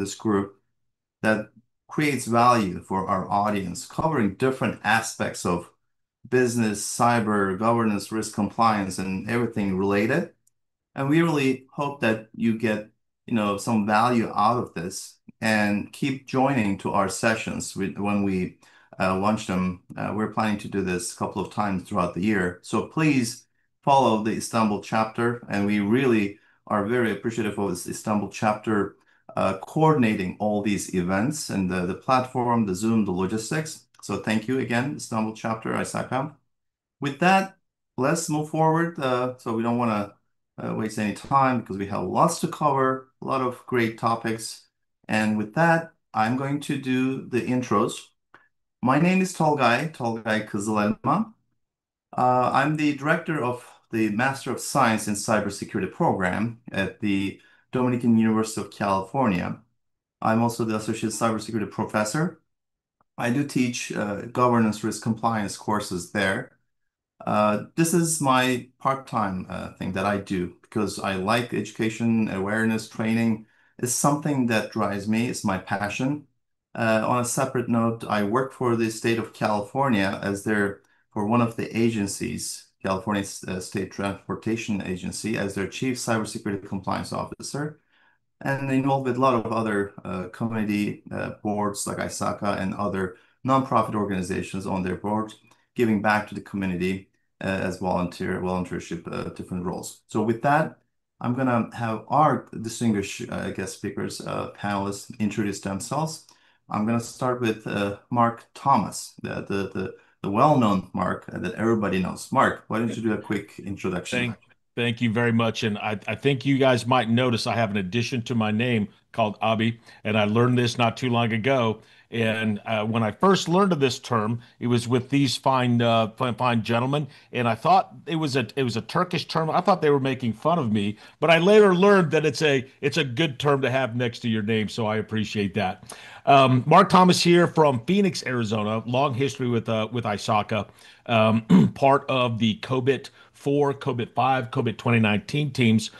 in this group that creates value for our audience, covering different aspects of business, cyber, governance, risk compliance, and everything related. And we really hope that you get, some value out of this and keep joining to our sessions when we launch them. We're planning to do this a couple of times throughout the year. So please follow the Istanbul chapter. And we really are very appreciative of this Istanbul chapter coordinating all these events and the platform, the Zoom, the logistics. So thank you again, Istanbul chapter, ISACA. With that, let's move forward. So we don't want to waste any time because we have lots to cover, a lot of great topics. And with that, I'm going to do the intros. My name is Tolgay Kızılelma. I'm the director of the Master of Science in Cybersecurity program at the Dominican University of California. I'm also the associate cybersecurity professor. I do teach governance risk compliance courses there. This is my part-time thing that I do because I like education, awareness, training. It's something that drives me. It's my passion. On a separate note, I work for the state of California for one of the agencies, California State Transportation Agency, as their chief cybersecurity compliance officer, and involved with a lot of other community boards like ISACA and other nonprofit organizations on their board, giving back to the community as volunteership, different roles. So with that, I'm gonna have our distinguished guest speakers, panelists introduce themselves. I'm gonna start with Mark Thomas, the well-known Mark that everybody knows. Mark, why don't you do a quick introduction? Thank you very much. And I think you guys might notice I have an addition to my name called Abi, and I learned this not too long ago. And when I first learned of this term, it was with these fine gentlemen, and I thought it was a Turkish term. I thought they were making fun of me, but I later learned that it's a good term to have next to your name. So I appreciate that. Mark Thomas here from Phoenix, Arizona. Long history with ISACA, part of the COBIT 4, COBIT 5, COBIT 2019 teams.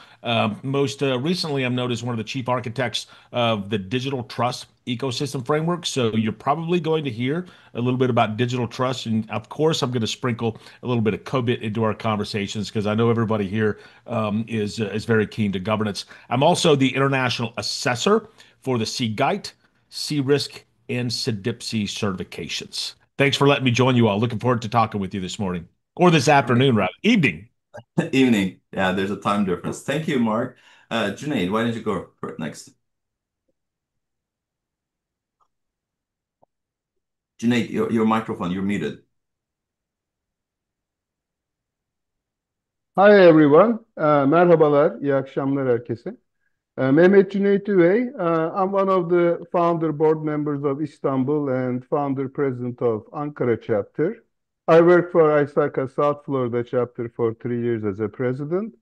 Most recently, I'm known as one of the chief architects of the digital trust ecosystem framework. So you're probably going to hear a little bit about digital trust, and of course, I'm going to sprinkle a little bit of COBIT into our conversations because I know everybody here is very keen to governance. I'm also the international assessor for the CGITE, C-Risk, and CDIPSI certifications. Thanks for letting me join you all. Looking forward to talking with you this morning or this afternoon, rather. Evening. Evening. Yeah, there's a time difference. Thank you, Mark. Junaid, why don't you go next? Junaid, your microphone, you're muted. Hi everyone. Merhabalar. İyi akşamlar herkese. Mehmet Cüneyt Üvey. I'm one of the founder board members of Istanbul and founder president of Ankara chapter. I worked for ISACA South Florida chapter for 3 years as a president.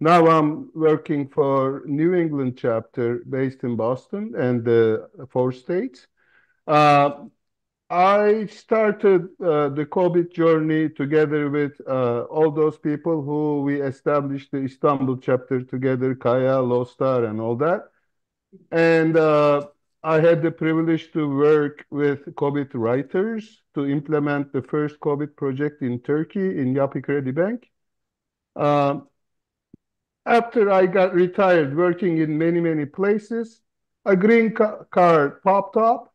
Now I'm working for New England chapter based in Boston and the 4 states. Uh, I started the COVID journey together with all those people who we established the Istanbul chapter together, Kaya, Lostar, and all that. And I had the privilege to work with COVID writers to implement the first COVID project in Turkey in Yapı Kredi Bank. Uh, After I got retired working in many, many places, a green card popped up.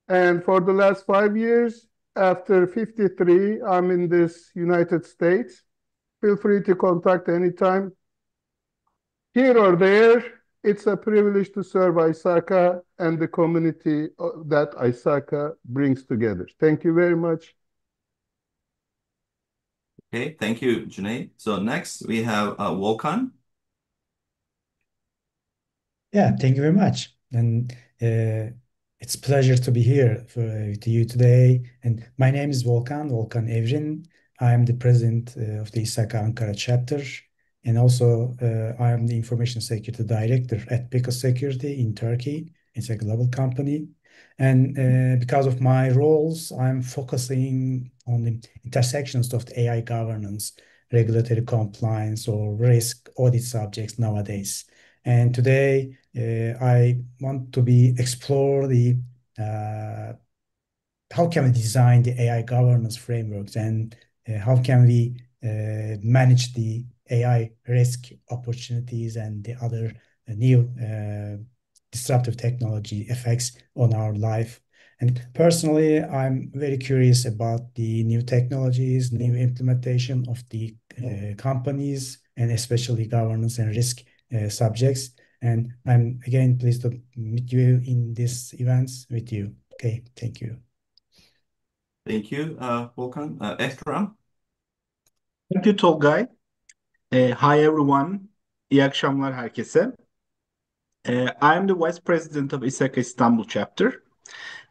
And for the last 5 years, after 53, I'm in this United States. Feel free to contact anytime. Here or there, it's a privilege to serve ISACA and the community that ISACA brings together. Thank you very much. Okay, thank you, Junaid. So next we have Volkan. Yeah, thank you very much. And it's a pleasure to be here with you today. And my name is Volkan Evrin. I am the president of the İSAKA Ankara chapter. And also, I am the information security director at Picos Security in Turkey. It's a global company. And because of my roles, I'm focusing on the intersections of the AI governance, regulatory compliance, or risk audit subjects nowadays. And today I want to be explore the uh, how can we design the AI governance frameworks and how can we manage the AI risk opportunities and the other new disruptive technology effects on our life. And personally, I'm very curious about the new technologies, new implementation of the companies, and especially governance and risk subjects. And I'm again pleased to meet you in these events with you. Okay, thank you. Thank you, Volkan. Ekram? Thank you, Tolgay. Hi everyone. İyi akşamlar herkese. I'm the Vice President of İSAK Istanbul chapter,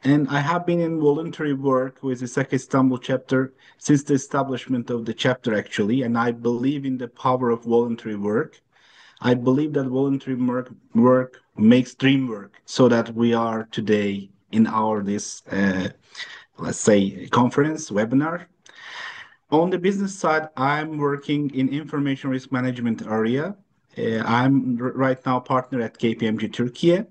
and I have been in voluntary work with İSAK Istanbul chapter since the establishment of the chapter actually, and I believe in the power of voluntary work. I believe that voluntary work makes dream work, so that we are today in our this let's say conference webinar. On the business side, I'm working in information risk management area. I'm right now partner at KPMG Turkey.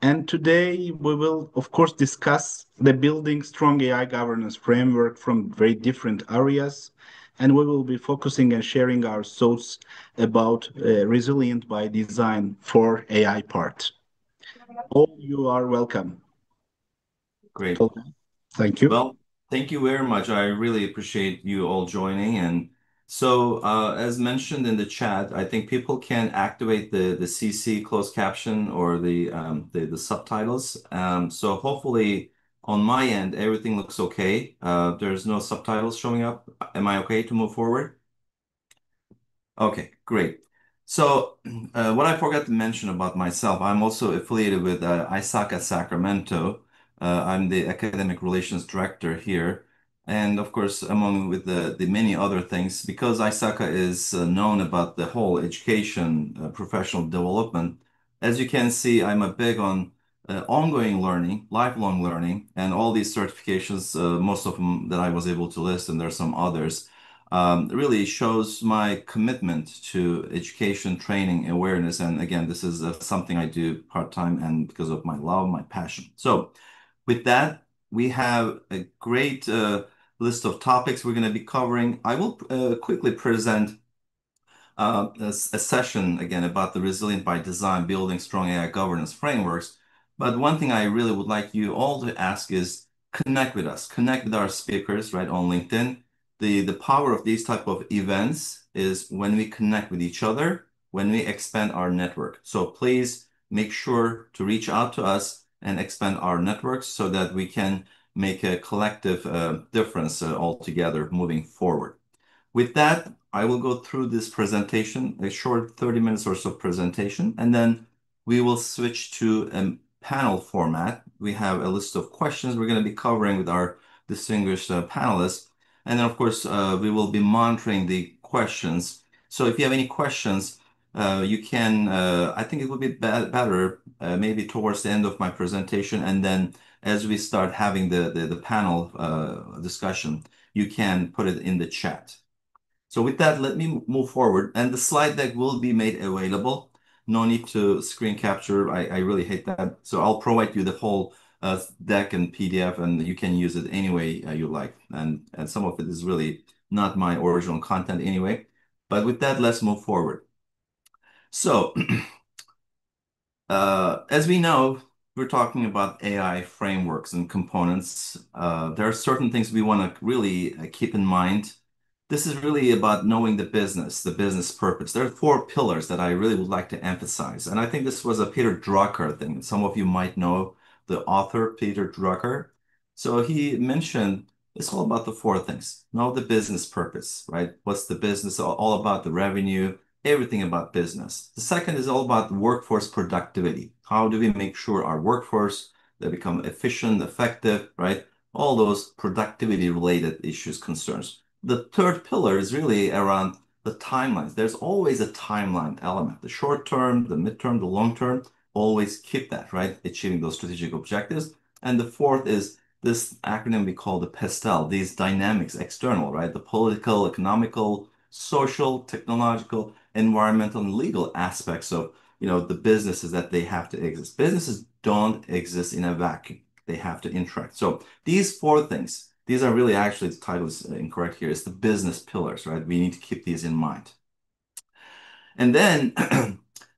And today we will, of course, discuss the building strong AI governance framework from very different areas. And we will be focusing and sharing our thoughts about resilient by design for AI part. All you are welcome. Great. Thank you. Well, thank you very much. I really appreciate you all joining. And so, as mentioned in the chat, I think people can activate the CC closed caption or the subtitles. So hopefully on my end, everything looks okay. There's no subtitles showing up. Am I okay to move forward? Okay, great. So, what I forgot to mention about myself, I'm also affiliated with ISACA Sacramento. I'm the Academic Relations Director here. And of course, among with the many other things, because ISACA is known about the whole education, professional development, as you can see, I'm a big on ongoing learning, lifelong learning, and all these certifications, most of them that I was able to list, and there's some others really shows my commitment to education, training, awareness. And again, this is something I do part-time and because of my love, my passion. So with that, we have a great list of topics we're going to be covering. I will quickly present a session again about the resilient by design, building strong AI governance frameworks. But one thing I really would like you all to ask is connect with us, connect with our speakers, right, on LinkedIn. The power of these type of events is when we connect with each other, when we expand our network. So please make sure to reach out to us and expand our networks so that we can make a collective difference altogether moving forward. With that, I will go through this presentation, a short 30 minutes or so presentation, and then we will switch to a panel format. We have a list of questions we're going to be covering with our distinguished panelists. And then, of course, we will be monitoring the questions. So if you have any questions, you can, I think it would be better maybe towards the end of my presentation. And then as we start having the panel discussion, you can put it in the chat. So with that, let me move forward. And the slide deck will be made available. No need to screen capture. I really hate that. So I'll provide you the whole deck and PDF, and you can use it any way you like. And some of it is really not my original content anyway. But with that, let's move forward. So as we know, we're talking about AI frameworks and components. There are certain things we want to really keep in mind. This is really about knowing the business purpose. There are four pillars that I really would like to emphasize. And I think this was a Peter Drucker thing. Some of you might know the author, Peter Drucker. So he mentioned it's all about the four things. Know the business purpose, right? What's the business all about, the revenue, everything about business. The second is all about workforce productivity. How do we make sure our workforce, they become efficient, effective, right? All those productivity related issues, concerns. The third pillar is really around the timelines. There's always a timeline element. The short term, the midterm, the long term, always keep that, right? Achieving those strategic objectives. And the fourth is this acronym we call the PESTEL, these dynamics, external, right? The political, economical, social, technological, environmental, and legal aspects of the businesses that they have to exist. Businesses don't exist in a vacuum. They have to interact. So these four things, these are really actually the title is incorrect here. It's the business pillars, right? We need to keep these in mind. And then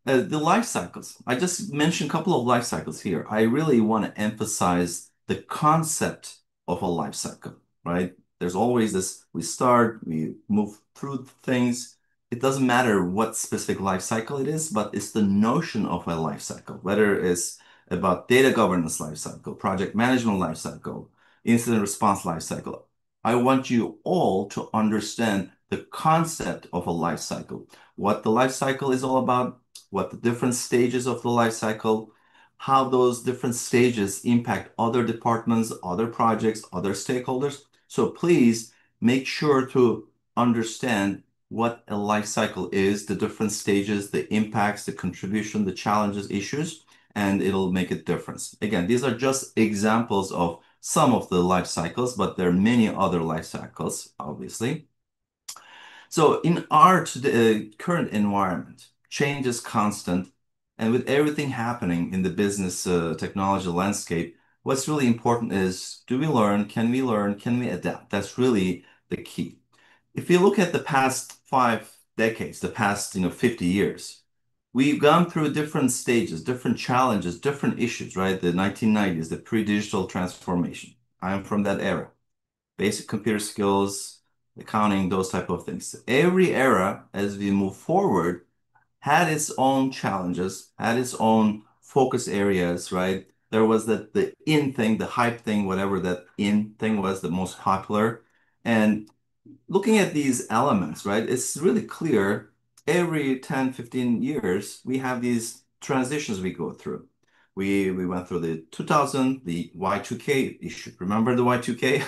the life cycles. I just mentioned a couple of life cycles here. I really want to emphasize the concept of a life cycle, right? There's always this, we start, we move through things. It doesn't matter what specific life cycle it is, but it's the notion of a life cycle, whether it's about data governance life cycle, project management life cycle, incident response life cycle. I want you all to understand the concept of a life cycle, what the life cycle is all about, what the different stages of the life cycle, how those different stages impact other departments, other projects, other stakeholders. So please make sure to understand what a life cycle is, the different stages, the impacts, the contribution, the challenges, issues, and it'll make a difference. Again, these are just examples of some of the life cycles, but there are many other life cycles, obviously. So in our current environment, change is constant, and with everything happening in the business technology landscape, what's really important is, do we learn, can we adapt? That's really the key. If you look at the past 5 decades, the past 50 years, we've gone through different stages, different challenges, different issues, right? The 1990s, the pre-digital transformation. I'm from that era. Basic computer skills, accounting, those type of things. Every era, as we move forward, had its own challenges, had its own focus areas, right? There was the in thing, the hype thing, whatever that in thing was, the most popular. And looking at these elements, right, it's really clear every 10, 15 years, we have these transitions we go through. We went through the 2000, the Y2K issue. Remember the Y2K?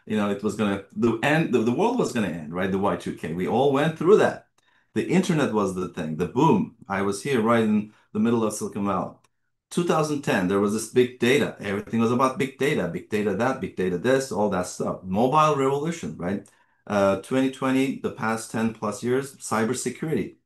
It was gonna the end, the world was gonna end, right? The Y2K. We all went through that. The internet was the thing, the boom. I was here right in the middle of Silicon Valley. 2010, there was this big data. Everything was about big data that, big data this, all that stuff. Mobile revolution, right? 2020, the past 10 plus years, cybersecurity.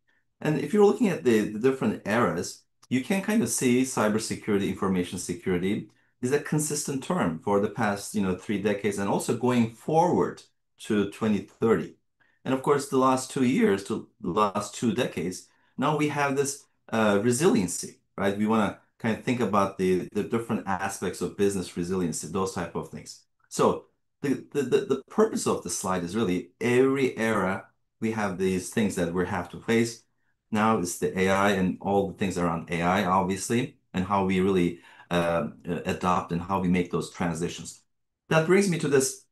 And if you're looking at the different eras, you can kind of see cybersecurity, information security is a consistent term for the past, 3 decades and also going forward to 2030. And of course, the last 2 years to the last 2 decades, now we have this resiliency, right? We want to kind of think about the different aspects of business resiliency, those type of things. So the purpose of the slide is really every era we have these things that we have to face. Now it's the AI and all the things around AI, obviously, and how we really adopt and how we make those transitions. That brings me to this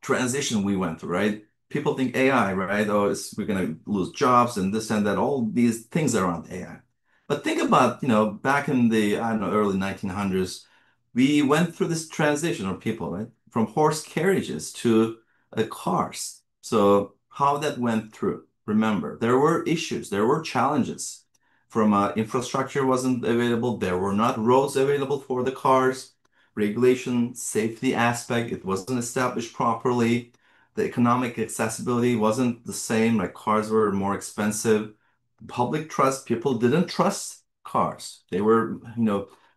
transition we went through, right? People think AI, right? Oh, we're going to lose jobs and this and that, all these things around AI. But think about, back in the, I don't know, early 1900s, we went through this transition of people, right? From horse carriages to cars. So how that went through, remember, there were issues, there were challenges. From infrastructure wasn't available, there were not roads available for the cars, regulation, safety aspect, it wasn't established properly. The economic accessibility wasn't the same, like cars were more expensive. Public trust, people didn't trust cars. They were,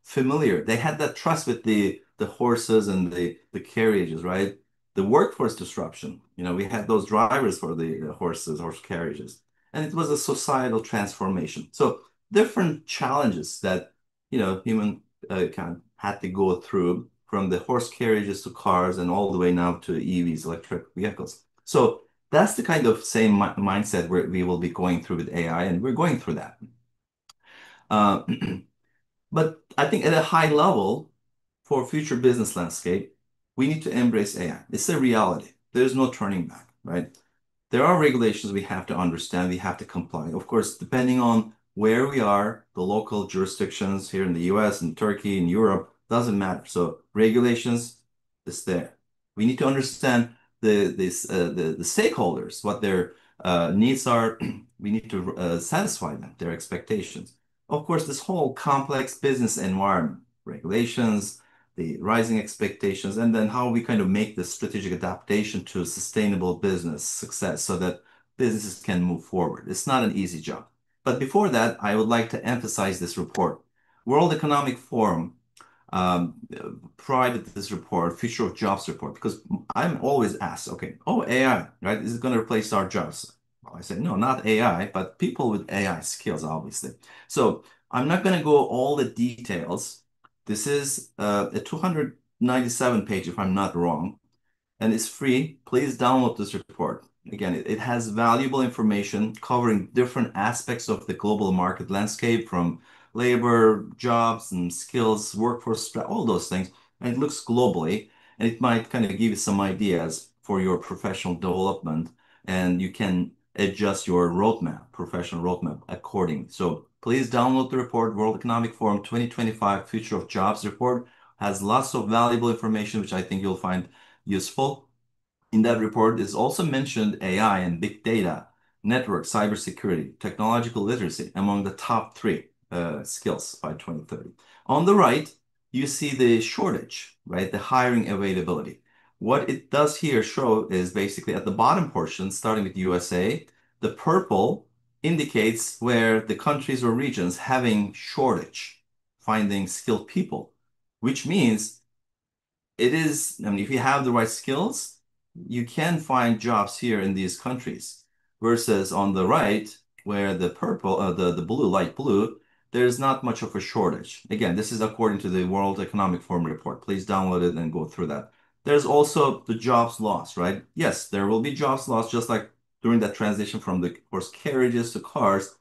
familiar. They had that trust with the horses and the carriages, right? The workforce disruption. We had those drivers for the horses, horse carriages. And it was a societal transformation. So different challenges that, human kind of had to go through from the horse carriages to cars and all the way now to EVs, electric vehicles. So that's the kind of same mindset where we will be going through with AI, and we're going through that. Uh, but I think at a high level, for future business landscape, we need to embrace AI. It's a reality. There's no turning back, right? There are regulations we have to understand, we have to comply. Of course, depending on where we are, the local jurisdictions here in the US and Turkey and Europe, doesn't matter. So regulations is there. We need to understand the stakeholders, what their needs are. We need to satisfy them, their expectations. Of course, this whole complex business environment, regulations, the rising expectations, and then how we kind of make the strategic adaptation to sustainable business success so that businesses can move forward. It's not an easy job. But before that, I would like to emphasize this report. World Economic Forum um, provided this report, Future of Jobs report, because I'm always asked, okay, oh, AI, right? Is it going to replace our jobs? Well, I said, no, not AI, but people with AI skills, obviously. So I'm not going to go all the details. This is a 297 page, if I'm not wrong, and it's free. Please download this report. Again, it has valuable information covering different aspects of the global market landscape from labor, jobs, and skills, workforce, all those things. And it looks globally, and it might kind of give you some ideas for your professional development, and you can adjust your roadmap, professional roadmap accordingly. So please download the report, World Economic Forum 2025 Future of Jobs report. Has lots of valuable information, which I think you'll find useful. In that report is also mentioned AI and big data, network, cybersecurity, technological literacy among the top three skills by 2030. On the right, you see the shortage, right? The hiring availability. What it does here show is basically at the bottom portion, starting with USA, the purple indicates where the countries or regions having shortage, finding skilled people, which means it is, I mean, if you have the right skills, you can find jobs here in these countries. Versus on the right, where the purple, the blue, light blue, there's not much of a shortage. Again, this is according to the World Economic Forum report. Please download it and go through that. There's also the jobs lost, right? Yes, there will be jobs lost, just like during that transition from the horse carriages to cars.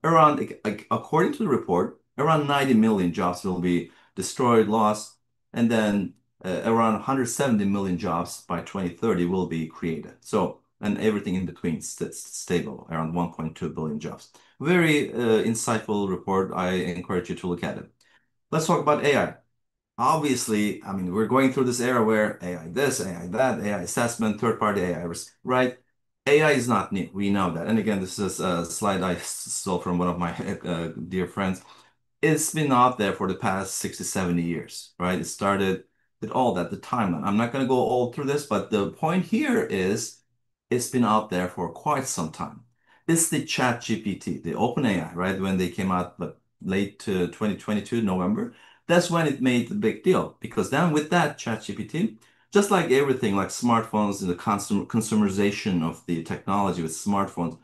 Around, according to the report, around 90 million jobs will be destroyed, lost, and then around 170 million jobs by 2030 will be created. So, and everything in between stable, around 1.2 billion jobs. Very insightful report. I encourage you to look at it. Let's talk about AI. Obviously, I mean, we're going through this era where AI this, AI that, AI assessment, third-party AI risk, right? AI is not new. We know that. And again, this is a slide I saw from one of my dear friends. It's been out there for the past 60, 70 years, right? It started with all that, the timeline. I'm not going to go all through this, but the point here is it's been out there for quite some time. It's the Chat GPT, the OpenAI, right? When they came out, but late to 2022, November, that's when it made the big deal. Because then with that Chat GPT, just like everything, like smartphones and the consumerization of the technology with smartphones,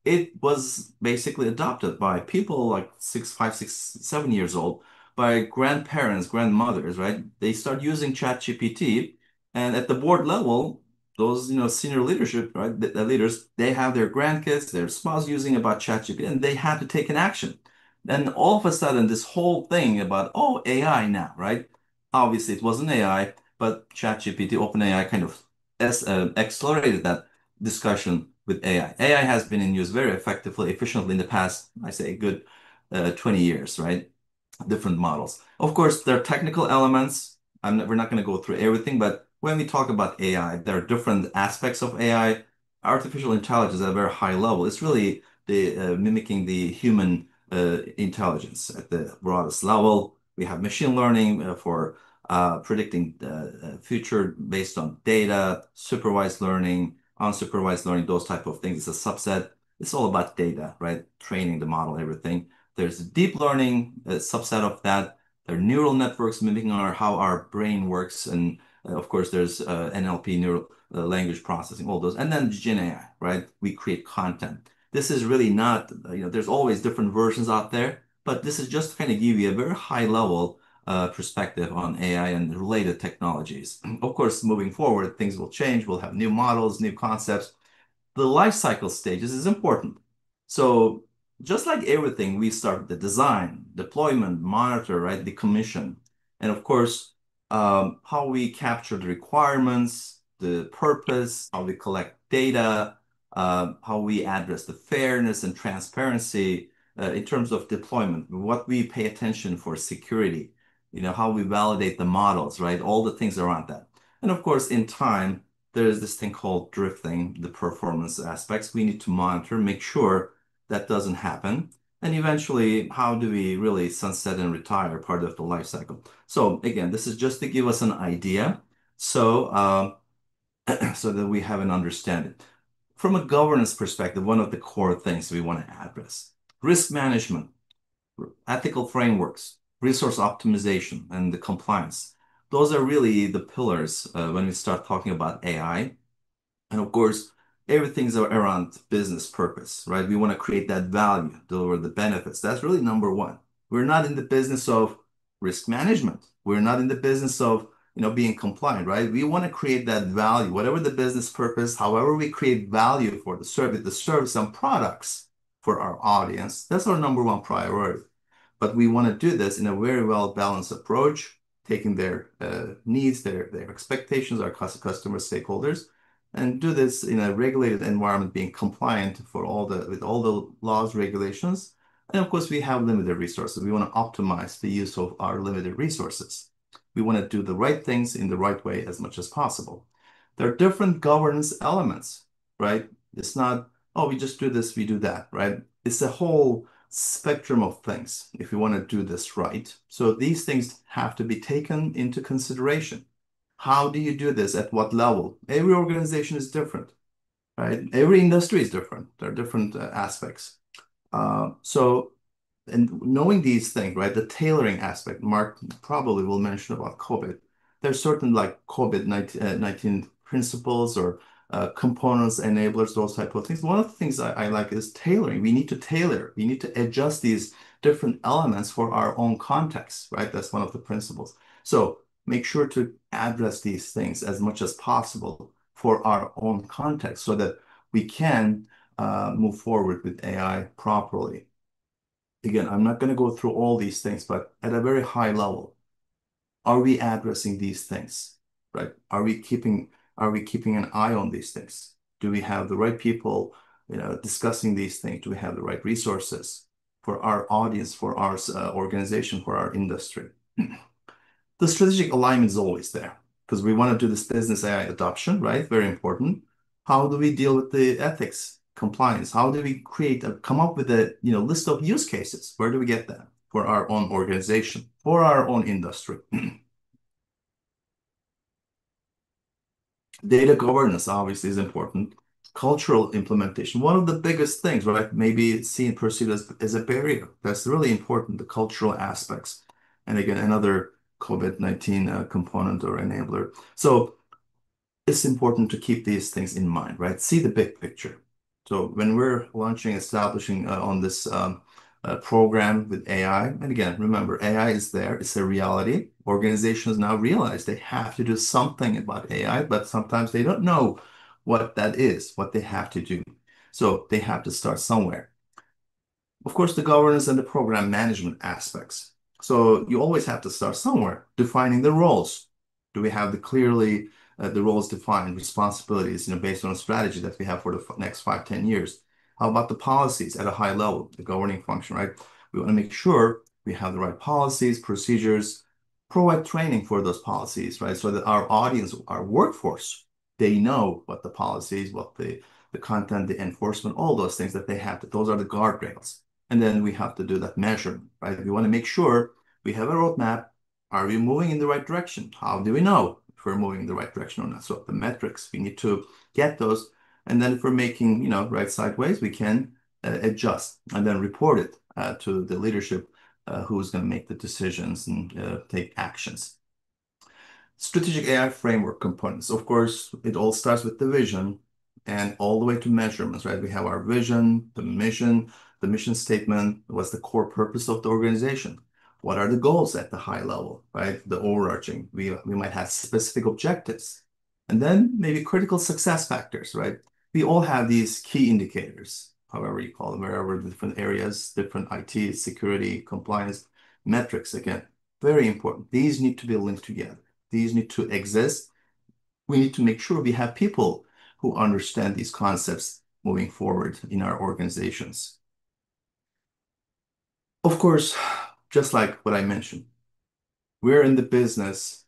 it was basically adopted by people like 6, 5, 6, 7 years old, by grandparents, grandmothers, right? They start using ChatGPT, and at the board level, those senior leadership, right, the leaders, they have their grandkids, their spouse using about ChatGPT, and they had to take an action. Then all of a sudden, this whole thing about AI now, right? Obviously, it wasn't AI, but ChatGPT, OpenAI, kind of accelerated that discussion with AI. AI has been in use very effectively, efficiently in the past, I say, a good 20 years, right? Different models. Of course, there are technical elements. We're not going to go through everything, but when we talk about AI, there are different aspects of AI. Artificial intelligence at a very high level. It's really the mimicking the human intelligence at the broadest level. We have machine learning for predicting the future based on data, supervised learning, unsupervised learning, those type of things. It's a subset. It's all about data, right? Training the model, everything. There's deep learning, a subset of that. There are neural networks mimicking how our brain works. And of course, there's NLP, neural language processing, all those. And then Gen AI, right? We create content. This is really not, there's always different versions out there, but this is just to kind of give you a very high level perspective on AI and related technologies. Of course, moving forward, things will change. We'll have new models, new concepts. The life cycle stages is important. So just like everything, we start with the design, deployment, monitor, right? The commission. And of course, how we capture the requirements, the purpose, how we collect data, how we address the fairness and transparency in terms of deployment, what we pay attention for security, how we validate the models, right? All the things around that. And of course, in time, there's this thing called drifting, the performance aspects. We need to monitor, make sure that doesn't happen. And eventually, how do we really sunset and retire part of the life cycle? So again, this is just to give us an idea. So, so that we have an understanding. From a governance perspective, one of the core things we want to address, risk management, ethical frameworks, resource optimization, and the compliance. Those are really the pillars when we start talking about AI. And of course, everything's around business purpose, right? We want to create that value, deliver the benefits. That's really number one. We're not in the business of risk management. We're not in the business of, being compliant, right? We want to create that value, whatever the business purpose, however we create value for the service and products for our audience. That's our number one priority. But we want to do this in a very well balanced approach, taking their needs, their expectations, our customer stakeholders, and do this in a regulated environment, being compliant with all the laws, regulations. And of course, we have limited resources. We want to optimize the use of our limited resources. We want to do the right things in the right way as much as possible. There are different governance elements, right? It's not, oh, we just do this, we do that, right? It's a whole spectrum of things if you want to do this right. So these things have to be taken into consideration. How do you do this? At what level? Every organization is different, right? Every industry is different. There are different aspects. So, and knowing these things, right? The tailoring aspect, Mark probably will mention about COVID. There's certain like COVID-19 principles or components, enablers, those type of things. One of the things I like is tailoring. We need to tailor. We need to adjust these different elements for our own context, right? That's one of the principles. So make sure to address these things as much as possible for our own context so that we can move forward with AI properly. Again, I'm not going to go through all these things, but at a very high level, are we addressing these things, right? Are we keeping an eye on these things? Do we have the right people, discussing these things? Do we have the right resources for our audience, for our organization, for our industry? The strategic alignment is always there because we want to do this business AI adoption, right? Very important. How do we deal with the ethics, compliance? How do we come up with a list of use cases? Where do we get that for our own organization, for our own industry? Data governance obviously is important. Cultural implementation, one of the biggest things, right? Maybe it's perceived as a barrier. That's really important, the cultural aspects. And again, another COVID-19 component or enabler. So it's important to keep these things in mind, right? See the big picture. So when we're establishing on this program with AI, and again, remember, AI is there, it's a reality. Organizations now realize they have to do something about AI, but sometimes they don't know what that is, what they have to do. So they have to start somewhere. Of course, the governance and the program management aspects. So you always have to start somewhere, defining the roles. Do we have the roles defined, responsibilities, based on a strategy that we have for the next 5, 10 years? How about the policies at a high level, the governing function, right? We want to make sure we have the right policies, procedures, provide training for those policies, right? So that our audience, our workforce, they know what the policies, what the content, the enforcement, all those things that they have those are the guardrails. And then we have to do that measurement, right? We want to make sure we have a roadmap. Are we moving in the right direction? How do we know if we're moving in the right direction or not? So the metrics, we need to get those. And then if we're making, right sideways, we can adjust and then report it to the leadership who's going to make the decisions and take actions. Strategic AI framework components. Of course, it all starts with the vision and all the way to measurements, right? We have our vision, the mission statement, what's the core purpose of the organization? What are the goals at the high level, right? The overarching. We might have specific objectives. And then maybe critical success factors, right? We all have these key indicators, however you call them, wherever the different areas, different IT, security, compliance, metrics, again, very important. These need to be linked together. These need to exist. We need to make sure we have people who understand these concepts moving forward in our organizations. Of course, just like what I mentioned, we're not in the business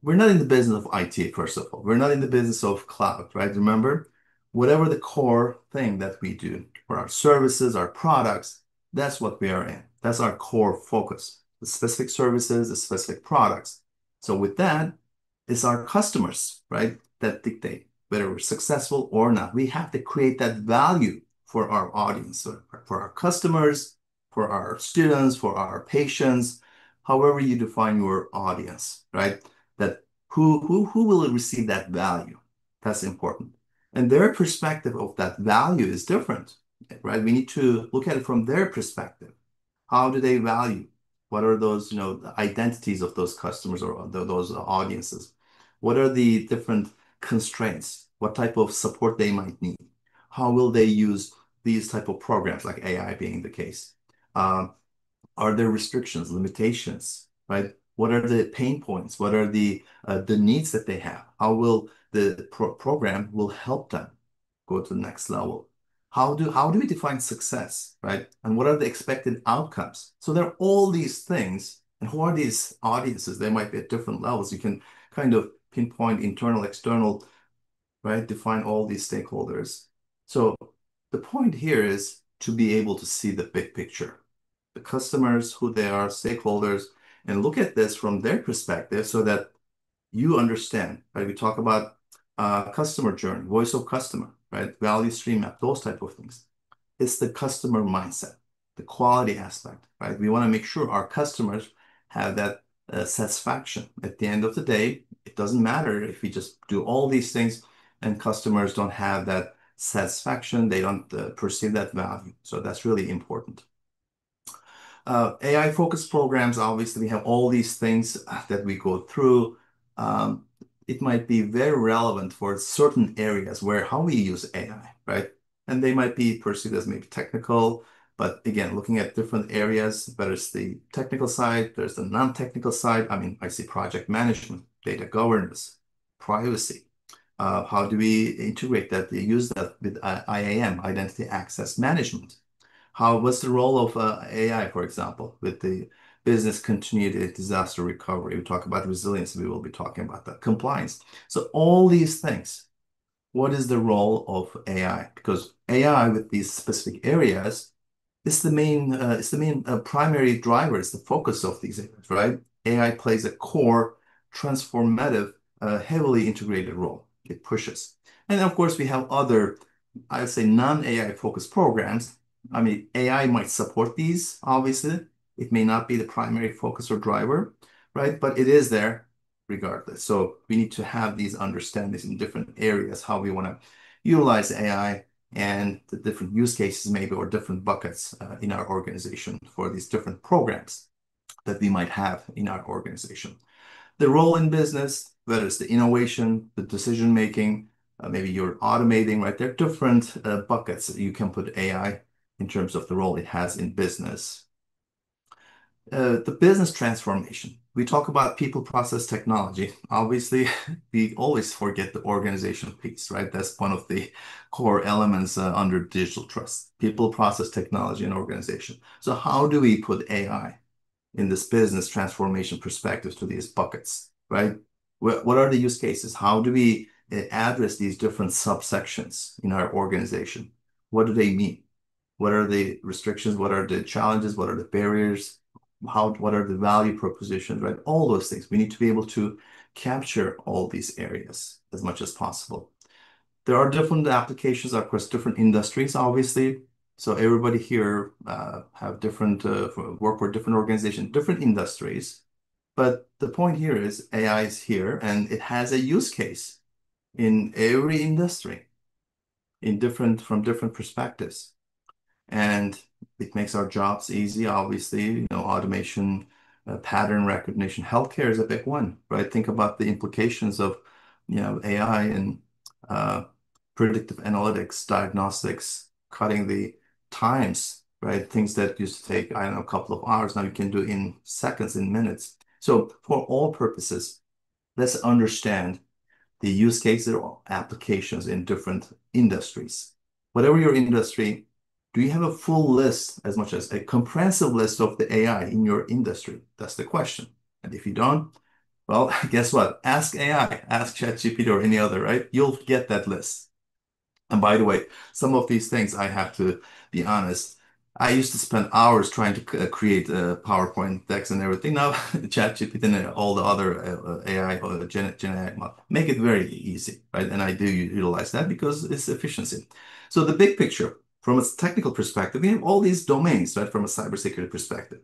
of IT, first of all. We're not in the business of cloud, right? Remember, whatever the core thing that we do for our services, our products, that's what we are in. That's our core focus, the specific services, the specific products. So with that, it's our customers, right, that dictate whether we're successful or not. We have to create that value for our audience, so for our customers, for our students, for our patients, however you define your audience, right? That who will receive that value? That's important. And their perspective of that value is different, right? We need to look at it from their perspective. How do they value? What are those, the identities of those customers or those audiences? What are the different constraints? What type of support they might need? How will they use these type of programs, like AI being the case? Um, are there restrictions, limitations, right? What are the pain points? What are the needs that they have? How will the program will help them go to the next level? How do we define success, right? And what are the expected outcomes? So there are all these things, and who are these audiences? They might be at different levels. You can kind of pinpoint internal, external, right? Define all these stakeholders. So the point here is to be able to see the big picture, the customers, who they are, stakeholders, and look at this from their perspective so that you understand, right? We talk about customer journey, voice of customer, right? Value stream map, those type of things. It's the customer mindset, the quality aspect, right? We want to make sure our customers have that satisfaction. At the end of the day, it doesn't matter if we just do all these things and customers don't have that satisfaction, they don't perceive that value. So that's really important. AI focused programs, obviously, we have all these things that we go through. Um, it might be very relevant for certain areas where how we use AI, right? And they might be perceived as maybe technical, but again, looking at different areas, there's the technical side, there's the non-technical side. I mean, I see project management, data governance, privacy. How do we integrate that, use that with IAM, identity access management? What's the role of AI, for example, with the business continuity, disaster recovery? We talk about resilience, we will be talking about that, compliance. So all these things, what is the role of AI? Because AI with these specific areas is the main primary driver, is the focus of these areas, right? AI plays a core, transformative, heavily integrated role. It pushes. And of course, we have other, I would say, non-AI focused programs. I mean, AI might support these, obviously. It may not be the primary focus or driver, right? But it is there regardless. So we need to have these understandings in different areas, how we want to utilize AI and the different use cases maybe or different buckets in our organization for these different programs that we might have in our organization. The role in business, whether it's the innovation, the decision making, maybe you're automating, right? There are different buckets that you can put AI in terms of the role it has in business. The business transformation. We talk about people, process, technology. Obviously, we always forget the organizational piece, right? That's one of the core elements under digital trust. People, process, technology, and organization. So how do we put AI in this business transformation perspective to these buckets, right? What are the use cases? How do we address these different subsections in our organization? What do they mean? What are the restrictions? What are the challenges? What are the barriers? What are the value propositions, right? All those things. We need to be able to capture all these areas as much as possible. There are different applications across different industries, obviously. So everybody here have different work for different organizations, different industries. But the point here is AI is here and it has a use case in every industry from different perspectives. And it makes our jobs easy, obviously, automation, pattern recognition. Healthcare is a big one, right? Think about the implications of, AI and uh, predictive analytics, diagnostics, cutting the times, right? Things that used to take, I don't know, a couple of hours, now you can do in seconds, in minutes. So for all purposes, let's understand the use cases or applications in different industries. Whatever your industry, do you have a full list, as much as a comprehensive list of the AI in your industry? That's the question. And if you don't, well, guess what? Ask AI, ask ChatGPT or any other, right? You'll get that list. And by the way, some of these things, I have to be honest, I used to spend hours trying to create PowerPoint decks and everything. Now, ChatGPT and all the other AI or generic model make it very easy, right? And I do utilize that because it's efficiency. So the big picture From a technical perspective, we have all these domains, right? From a cybersecurity perspective.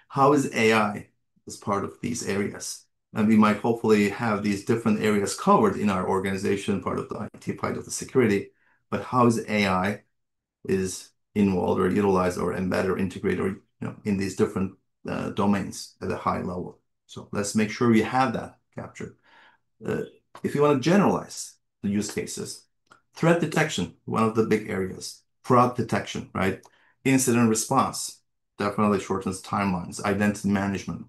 How is AI as part of these areas? And we might hopefully have these different areas covered in our organization, part of the IT, part of the security. But how is AI is involved or utilized or embedded or integrated or in these different domains at a high level. So let's make sure we have that captured. Uh, if you want to generalize the use cases, threat detection, one of the big areas, fraud detection, right? Incident response definitely shortens timelines, identity management,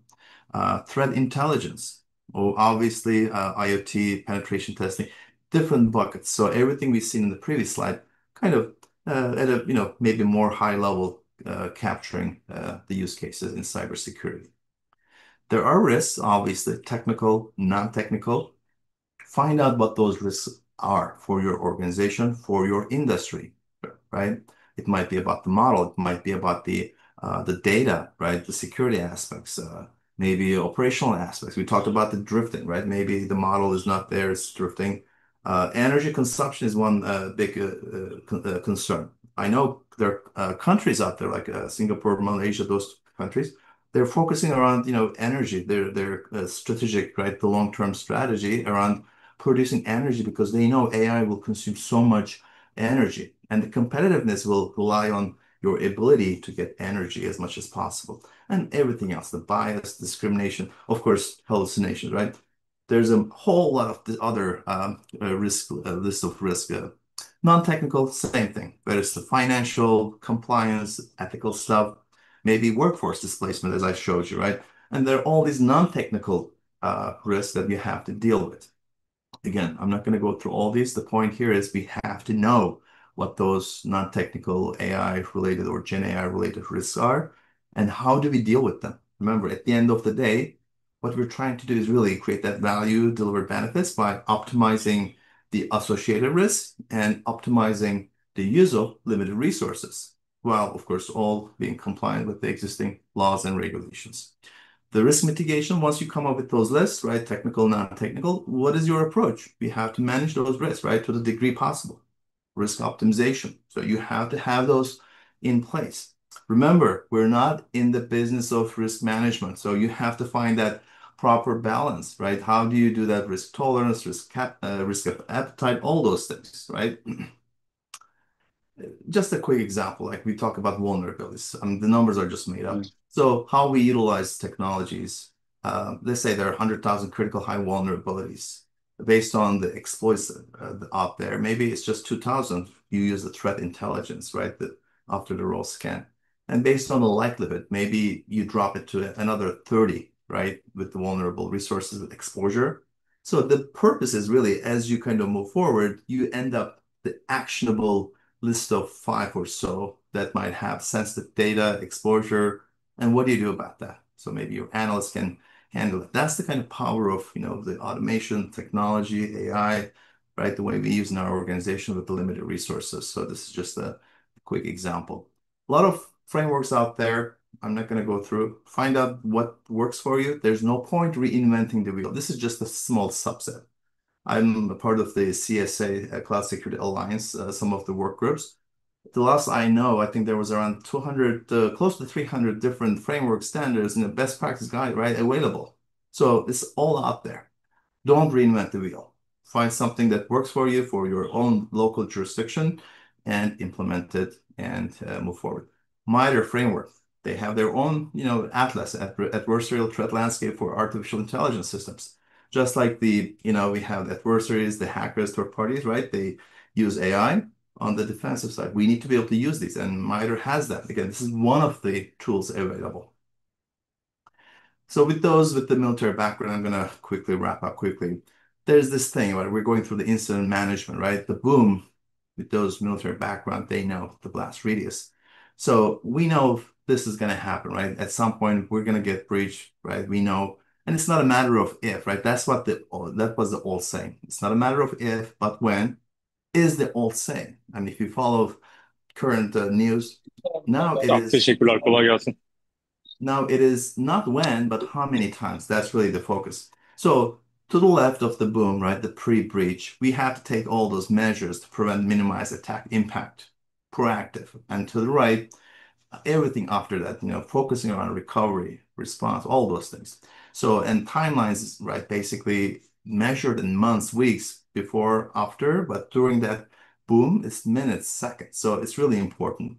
threat intelligence, or obviously IoT penetration testing, different buckets. So everything we've seen in the previous slide, kind of at a maybe more high level, capturing the use cases in cybersecurity. There are risks, obviously, technical, non-technical. Find out what those risks are for your organization, for your industry, right? It might be about the model, it might be about the data, right? The security aspects, maybe operational aspects. We talked about the drifting, right? Maybe the model is not there, it's drifting. Energy consumption is one big concern. I know there are countries out there like Singapore, Malaysia, those countries. They're focusing around, energy. They're strategic, right? The long-term strategy around producing energy because they know AI will consume so much energy, and the competitiveness will rely on your ability to get energy as much as possible, and everything else, the bias, discrimination, of course, hallucinations, right? There's a whole lot of the other risk list of risk. Non-technical, same thing, but it's the financial, compliance, ethical stuff, maybe workforce displacement, as I showed you, right? And there are all these non-technical risks that you have to deal with. Again, I'm not going to go through all these. The point here is we have to know what those non-technical AI related or Gen AI related risks are and how do we deal with them. Remember, at the end of the day, what we're trying to do is really create that value, deliver benefits by optimizing the associated risks and optimizing the use of limited resources, while, of course, all being compliant with the existing laws and regulations. The risk mitigation, once you come up with those lists, right, technical, non-technical, what is your approach? We have to manage those risks, right, to the degree possible. Risk optimization. So you have to have those in place. Remember, we're not in the business of risk management. So you have to find that proper balance, right? How do you do that? Risk tolerance, risk appetite, all those things, right? Just a quick example, like we talk about vulnerabilities. The numbers are just made up. So how we utilize technologies, let's say there are 100,000 critical high vulnerabilities based on the exploits out there. Maybe it's just 2,000. You use the threat intelligence, right? After the raw scan. And based on the likelihood, maybe you drop it to another 30, right? With the vulnerable resources with exposure. So the purpose is really, as you kind of move forward, you end up the actionable list of 5 or so that might have sensitive data, exposure, and what do you do about that? So maybe your analyst can handle it. That's the kind of power of, the automation, technology, AI, right? The way we use in our organization with the limited resources. So this is just a quick example. A lot of frameworks out there. I'm not going to go through. Find out what works for you. There's no point reinventing the wheel. This is just a small subset. I'm a part of the CSA, Cloud Security Alliance, some of the work groups. The last I know, I think there was around 200, close to 300 different framework standards and a best practice guide, right, available. So it's all out there. Don't reinvent the wheel. Find something that works for you for your own local jurisdiction and implement it and move forward. MITRE framework, they have their own, atlas, adversarial threat landscape for artificial intelligence systems. Just like we have adversaries, the hackers, third parties, right? They use AI on the defensive side. We need to be able to use these, and MITRE has that. Again, this is one of the tools available. So with the military background, I'm going to quickly wrap up quickly. There's this thing, right? We're going through the incident management, right? The boom with those military background, they know the blast radius. So we know this is going to happen, right? At some point, we're going to get breached, right? We know, and it's not a matter of if, right? That was the old saying. It's not a matter of if, but when is the old saying. And if you follow current news, now it is. Teşekkürler, kolay gelsin. Now it is not when, but how many times. That's really the focus. So to the left of the boom, right, the pre-breach, we have to take all those measures to prevent, minimize attack impact. proactive. And to the right, everything after that, focusing on recovery, response, all those things. So, and timelines is right, basically measured in months, weeks before, after, but during that boom, it's minutes, seconds. So it's really important.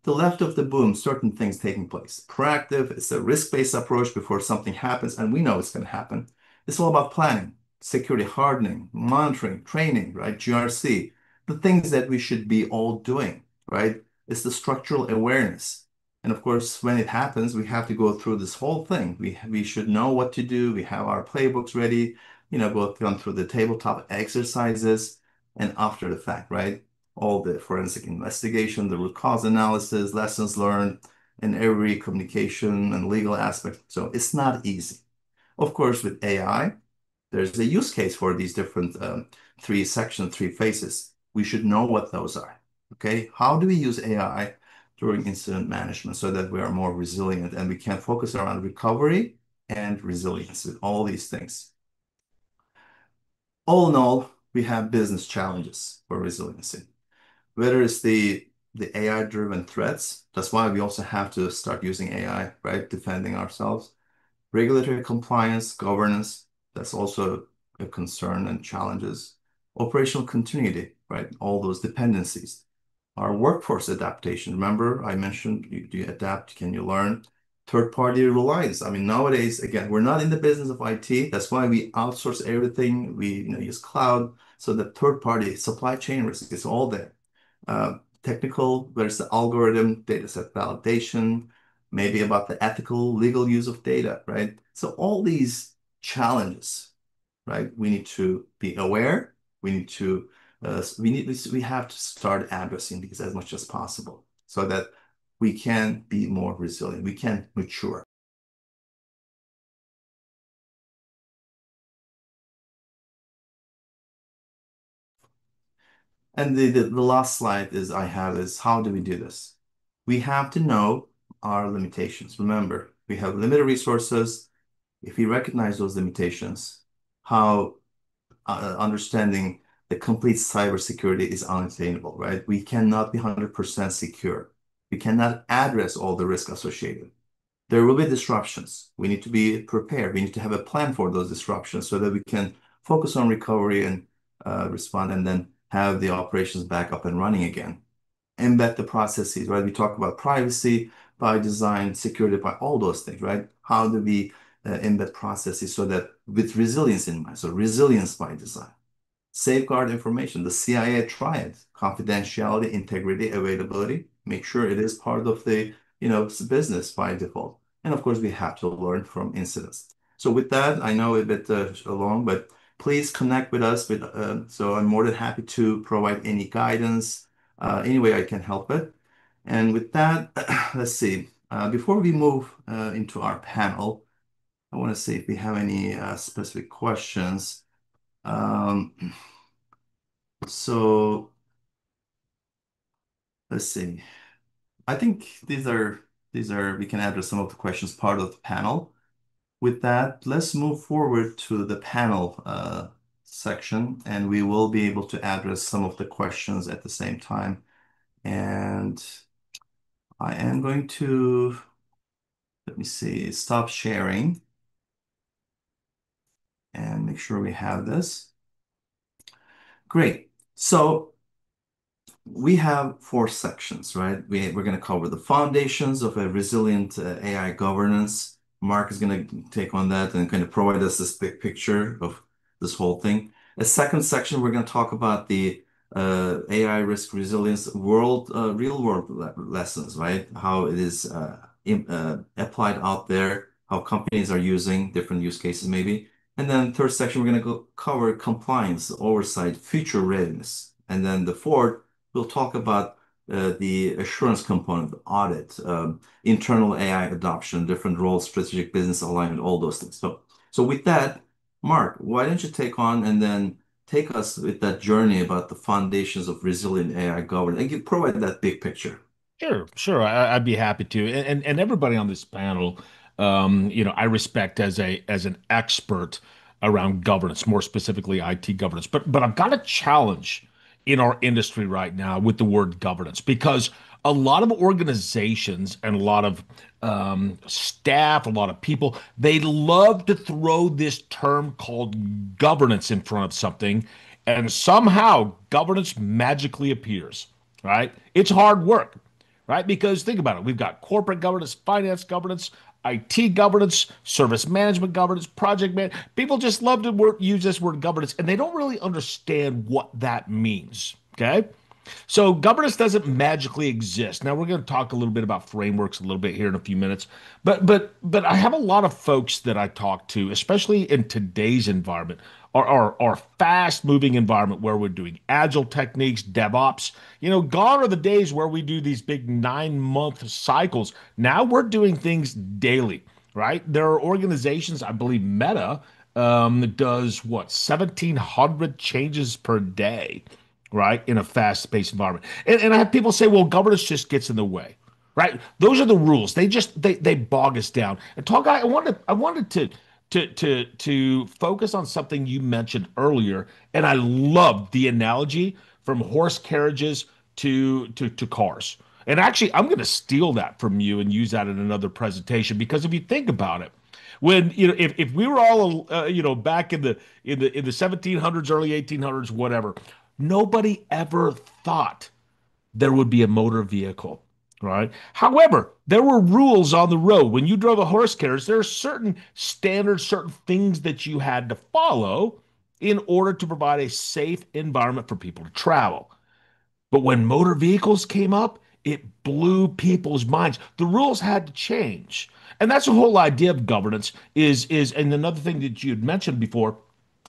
The left of the boom, certain things taking place. Proactive, it's a risk-based approach before something happens, and we know it's going to happen. It's all about planning, security hardening, monitoring, training, right? GRC, the things that we should be all doing, right? It's the structural awareness. And of course, when it happens, we have to go through this whole thing. We should know what to do. We have our playbooks ready, gone through the tabletop exercises and after the fact, right? All the forensic investigation, the root cause analysis, lessons learned, and every communication and legal aspect. So it's not easy. Of course, with AI, there's a use case for these different three sections, three phases. We should know what those are. Okay, how do we use AI during incident management so that we are more resilient and we can focus around recovery and resilience with all these things? All in all, we have business challenges for resiliency. Whether it's the AI-driven threats, that's why we also have to start using AI, right? Defending ourselves. Regulatory compliance, governance, that's also a concern and challenges. Operational continuity, right? All those dependencies. Our workforce adaptation. Remember, I mentioned, do you adapt? Can you learn? Third-party reliance. I mean, nowadays, again, we're not in the business of IT. That's why we outsource everything. We, use cloud. So the third-party supply chain risk is all there. Technical, there's the algorithm, data set validation, maybe about the ethical, legal use of data, right? So all these challenges, right? We need to be aware. We need to we have to start addressing these as much as possible so that we can be more resilient. We can mature. And the last slide I have is how do we do this? We have to know our limitations. Remember, we have limited resources. If we recognize those limitations, how understanding the complete cybersecurity is unattainable, right? We cannot be 100% secure. We cannot address all the risk associated. There will be disruptions. We need to be prepared. We need to have a plan for those disruptions so that we can focus on recovery and respond and then have the operations back up and running again. Embed the processes, right? We talk about privacy by design, security by all those things, right? How do we embed processes so that with resilience in mind, so resilience by design. Safeguard information, the CIA triad, confidentiality, integrity, availability, make sure it is part of the, business by default. And of course, we have to learn from incidents. So with that, I know a bit long, but please connect with us. So I'm more than happy to provide any guidance, any way I can help it. And with that, let's see. Before we move into our panel, I want to see if we have any specific questions. Um, so let's see. I think we can address some of the questions part of the panel. With that, let's move forward to the panel section, and we will be able to address some of the questions at the same time. And I am going to, let me see, stop sharing and make sure we have this. Great. So we have four sections, right? We're going to cover the foundations of a resilient AI governance. Mark is going to take on that and kind of provide us this big picture of this whole thing. A second section, we're going to talk about the AI risk resilience real world lessons, right? How it is applied out there, how companies are using different use cases maybe. And then third section, we're going to cover compliance, oversight, future readiness. And then the fourth, we'll talk about the assurance component, audit, internal AI adoption, different roles, strategic business alignment, all those things. So with that, Mark, why don't you take on and then take us with that journey about the foundations of resilient AI governance and provide that big picture. Sure, sure. I'd be happy to. And everybody on this panel, I respect as an expert around governance, more specifically IT governance. But I've got a challenge in our industry right now with the word governance because a lot of organizations and a lot of staff, a lot of people, they love to throw this term called governance in front of something, and somehow governance magically appears, right? It's hard work, right? Because think about it. We've got corporate governance, finance governance, IT governance, service management governance, project man. People just love to use this word governance, and they don't really understand what that means. Okay. So governance doesn't magically exist. Now we're going to talk a little bit about frameworks a little bit here in a few minutes. But I have a lot of folks that I talk to, especially in today's environment, our fast moving environment where we're doing agile techniques, DevOps. Gone are the days where we do these big 9-month cycles. Now we're doing things daily, right? There are organizations, I believe Meta does what, 1,700 changes per day, right, in a fast-paced environment. And I have people say, well, governance just gets in the way, right? Those are the rules. They bog us down. And Tall Guy, I wanted to focus on something you mentioned earlier, and I loved the analogy from horse carriages to cars. And actually, I'm going to steal that from you and use that in another presentation because if you think about it, when if we were all back in the 1700s, early 1800s, whatever, nobody ever thought there would be a motor vehicle, right? However, there were rules on the road. When you drove a horse carriage, there are certain standards, certain things that you had to follow in order to provide a safe environment for people to travel. But when motor vehicles came up, it blew people's minds. The rules had to change. And that's the whole idea of governance is and another thing that you had mentioned before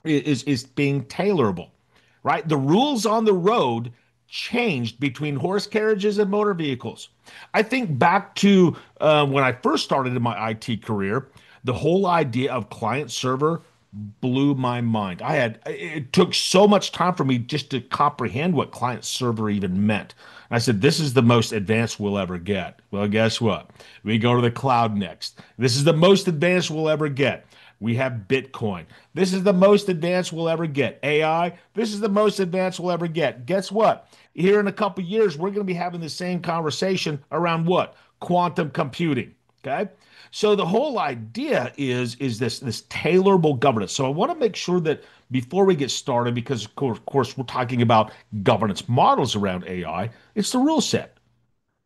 is being tailorable, right? The rules on the road changed between horse carriages and motor vehicles. I think back to when I first started in my IT career, the whole idea of client server blew my mind. It took so much time for me just to comprehend what client server even meant. I said, this is the most advanced we'll ever get. Well, guess what? We go to the cloud next. This is the most advanced we'll ever get. We have Bitcoin. This is the most advanced we'll ever get. AI, this is the most advanced we'll ever get. Guess what? Here in a couple of years, we're going to be having the same conversation around what? Quantum computing. Okay. So the whole idea is this tailorable governance. So I want to make sure that before we get started, because of course we're talking about governance models around AI, it's the rule set.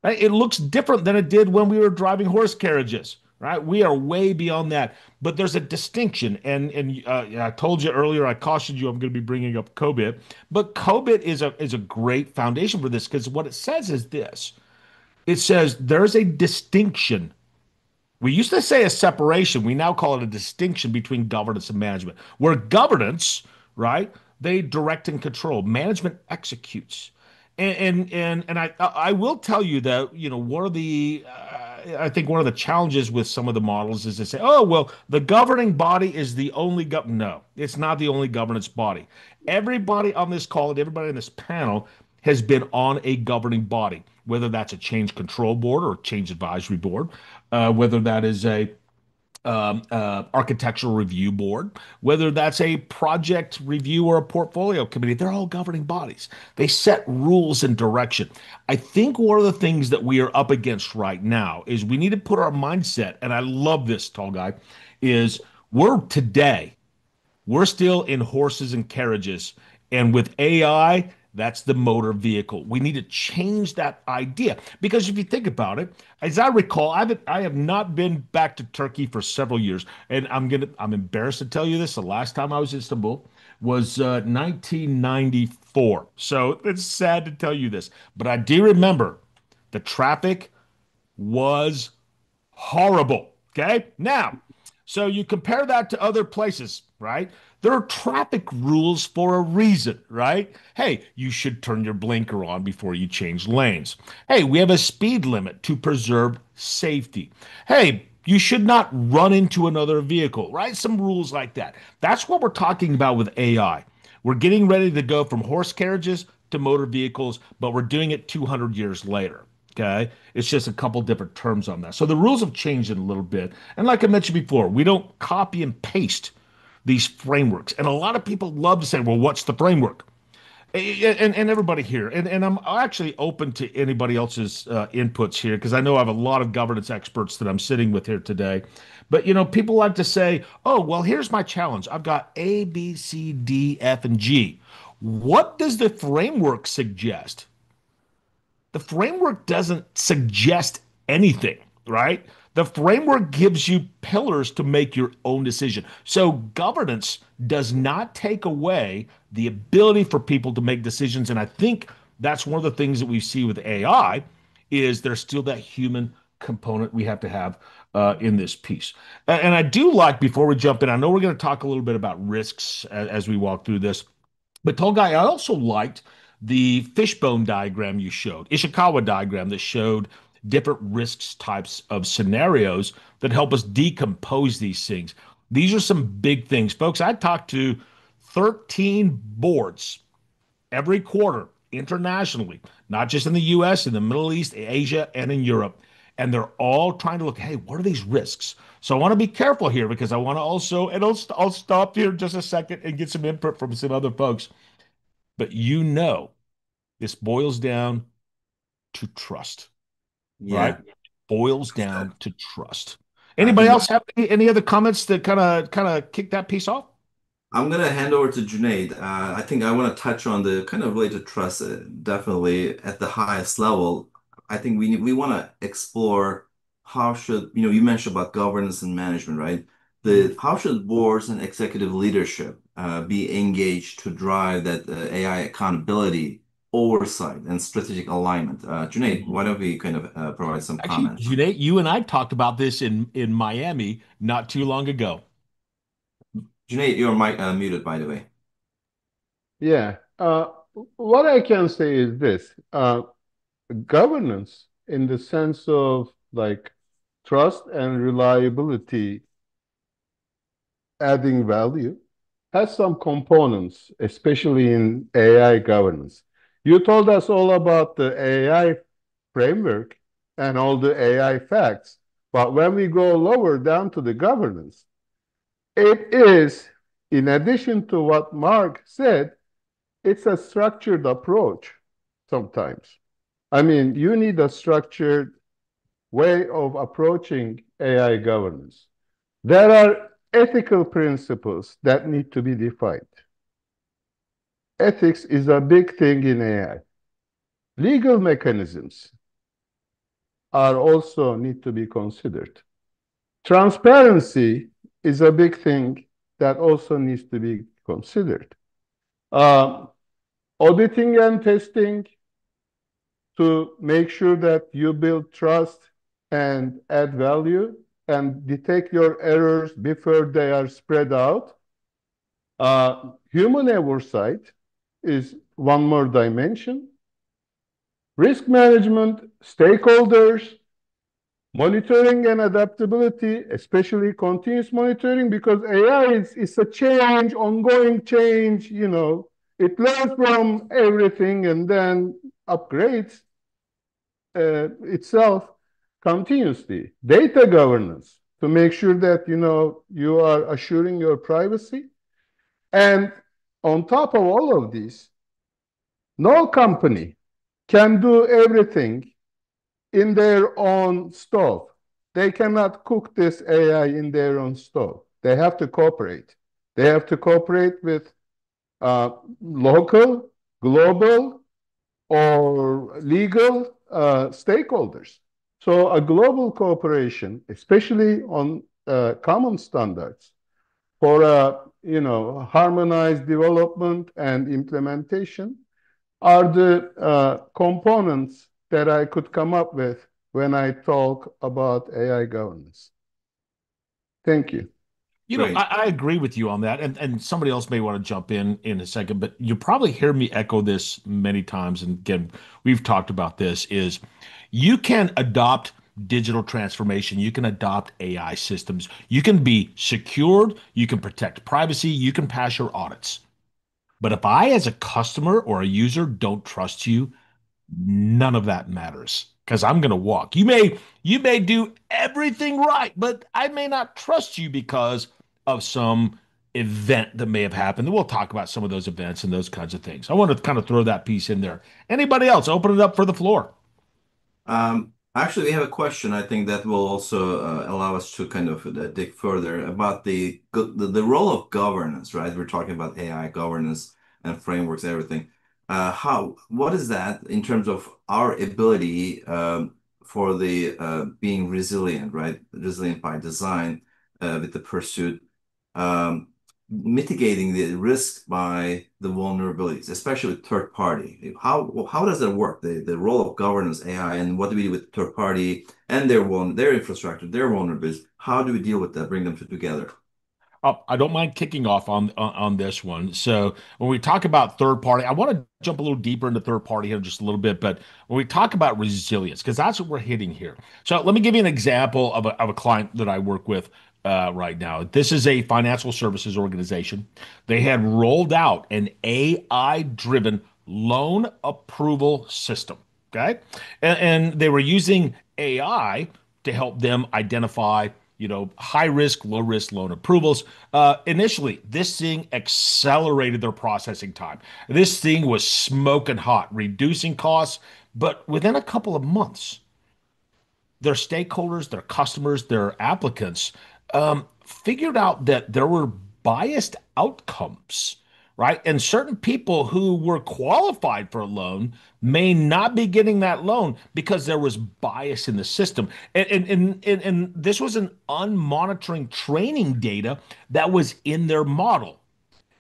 Right? It looks different than it did when we were driving horse carriages. Right? We are way beyond that, but there's a distinction. And I told you earlier, I cautioned you, I'm going to be bringing up COBIT, but COBIT is a great foundation for this because what it says is this. It says there's a distinction. We used to say a separation. We now call it a distinction between governance and management. Where governance, right, they direct and control. Management executes. And I will tell you that one of the I think one of the challenges with some of the models is to say, oh well, the governing body is the only no, it's not the only governance body. Everybody on this call and everybody on this panel has been on a governing body, whether that's a change control board or a change advisory board, whether that is a architectural review board, whether that's a project review or a portfolio committee, they're all governing bodies. They set rules and direction. I think one of the things that we are up against right now is we need to put our mindset, and I love this, Tall Guy, is we're still in horses and carriages. And with AI, that's the motor vehicle. We need to change that idea because if you think about it, as I recall, I have not been back to Turkey for several years, and I'm embarrassed to tell you this. The last time I was in Istanbul was 1994. So it's sad to tell you this, but I do remember the traffic was horrible. Okay. Now, so you compare that to other places, right? There are traffic rules for a reason, right? Hey, you should turn your blinker on before you change lanes. Hey, we have a speed limit to preserve safety. Hey, you should not run into another vehicle, right? Some rules like that. That's what we're talking about with AI. We're getting ready to go from horse carriages to motor vehicles, but we're doing it 200 years later. Okay. It's just a couple different terms on that. So the rules have changed a little bit. And like I mentioned before, we don't copy and paste these frameworks. And a lot of people love to say, well, what's the framework? And everybody here, and I'm actually open to anybody else's inputs here because I know I have a lot of governance experts that I'm sitting with here today. But people like to say, "Oh, well, here's my challenge. I've got A, B, C, D, F, and G. What does the framework suggest?" The framework doesn't suggest anything, right? The framework gives you pillars to make your own decision. So governance does not take away the ability for people to make decisions. And I think that's one of the things that we see with AI is there's still that human component we have to have in this piece. And I do like, before we jump in, I know we're going to talk a little bit about risks as we walk through this. But Tolga, I also liked the fishbone diagram you showed, Ishikawa diagram that showed different risks types of scenarios that help us decompose these things. These are some big things, folks. I talked to 13 boards every quarter internationally, not just in the US, in the Middle East, Asia, and in Europe. And they're all trying to look, hey, what are these risks? So I want to be careful here because I want to also, and I'll stop here just a second and get some input from some other folks. But this boils down to trust, right? Yeah. Boils down to trust. I Anybody think else have any other comments that kind of kick that piece off? I'm gonna hand over to Junaid. I think I want to touch on the kind of related trust, definitely at the highest level. I think we want to explore how should, you mentioned about governance and management, right? Mhm. The how should boards and executive leadership be engaged to drive that AI accountability, oversight, and strategic alignment? Junaid, why don't we kind of provide some Actually, comments? Junaid, you and I talked about this in Miami not too long ago. Junaid, you're mic muted, by the way. Yeah. What I can say is this. Governance in the sense of like trust and reliability adding value has some components, especially in AI governance. You told us all about the AI framework and all the AI facts, but when we go lower down to the governance, it is, in addition to what Mark said, it's a structured approach sometimes. I mean, you need a structured way of approaching AI governance. There are ethical principles that need to be defined. Ethics is a big thing in AI. Legal mechanisms are also need to be considered. Transparency is a big thing that also needs to be considered. Um, Auditing and testing to make sure that you build trust and add value and detect your errors before they are spread out. Human oversight is one more dimension. Risk management, stakeholders, monitoring and adaptability, especially continuous monitoring, because AI is a change, ongoing change, it learns from everything and then upgrades itself continuously. Data governance to make sure that you are assuring your privacy. And on top of all of this, no company can do everything in their own stove. They cannot cook this AI in their own stove. They have to cooperate. They have to cooperate with uh, local, global, or legal stakeholders. So a global cooperation, especially on common standards for harmonized development and implementation, are the components that I could come up with when I talk about AI governance. Thank you. I, Great. I agree with you on that, and somebody else may want to jump in a second, but you probably hear me echo this many times. And again, we've talked about this: is you can adopt digital transformation, you can adopt AI systems, you can be secured, you can protect privacy, you can pass your audits. But if I, as a customer or a user, don't trust you, none of that matters because I'm going to walk. You may do everything right, but I may not trust you because of some event that may have happened. We'll talk about some of those events and those kinds of things. I want to kind of throw that piece in there. Anybody else? Open it up for the floor. Actually, we have a question. I think that will also allow us to kind of dig further about the role of governance, right? We're talking about AI governance and frameworks, everything. What is that in terms of our ability for the being resilient, right? Resilient by design with the pursuit. Um, Mitigating the risk by the vulnerabilities, especially with third party. How does that work? The role of governance, AI, and what do we do with third party and their infrastructure, their vulnerabilities? How do we deal with that? Bring them together. I don't mind kicking off on this one. So when we talk about third party, I want to jump a little deeper into third party here just a little bit. But when we talk about resilience, because that's what we're hitting here. So let me give you an example of a client that I work with right now. This is a financial services organization. They had rolled out an AI-driven loan approval system. Okay, and they were using AI to help them identify high risk, low risk loan approvals. Initially, this thing accelerated their processing time. This thing was smoking hot, reducing costs. But within a couple of months, their stakeholders, their customers, their applicants figured out that there were biased outcomes, right? And certain people who were qualified for a loan may not be getting that loan because there was bias in the system. And this was an unmonitoring training data that was in their model.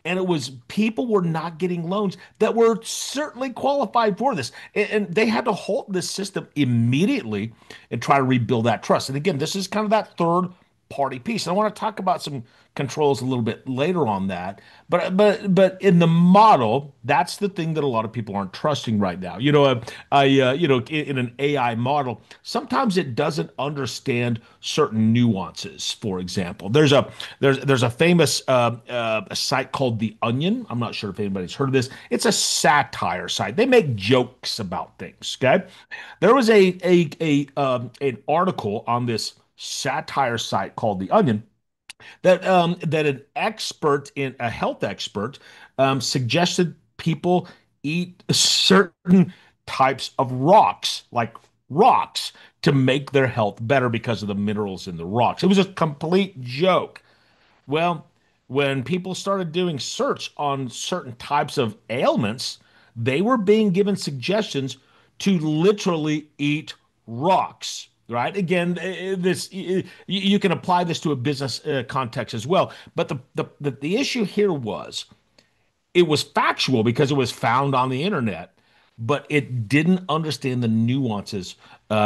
And it was people were not getting loans that were certainly qualified for this. And they had to halt this system immediately and try to rebuild that trust. And again, this is kind of that third party piece. And I want to talk about some controls a little bit later on that. But in the model, that's the thing that a lot of people aren't trusting right now. In an AI model, sometimes it doesn't understand certain nuances. For example, there's a famous a site called The Onion. I'm not sure if anybody's heard of this. It's a satire site. They make jokes about things. Okay, there was an article on this satire site called The Onion that an expert in a health expert suggested people eat certain types of rocks, like rocks, to make their health better because of the minerals in the rocks. It was a complete joke. Well, when people started doing search on certain types of ailments, they were being given suggestions to literally eat rocks. Right. Again, you can apply this to a business context as well. But the issue here was it was factual because it was found on the internet, but it didn't understand the nuances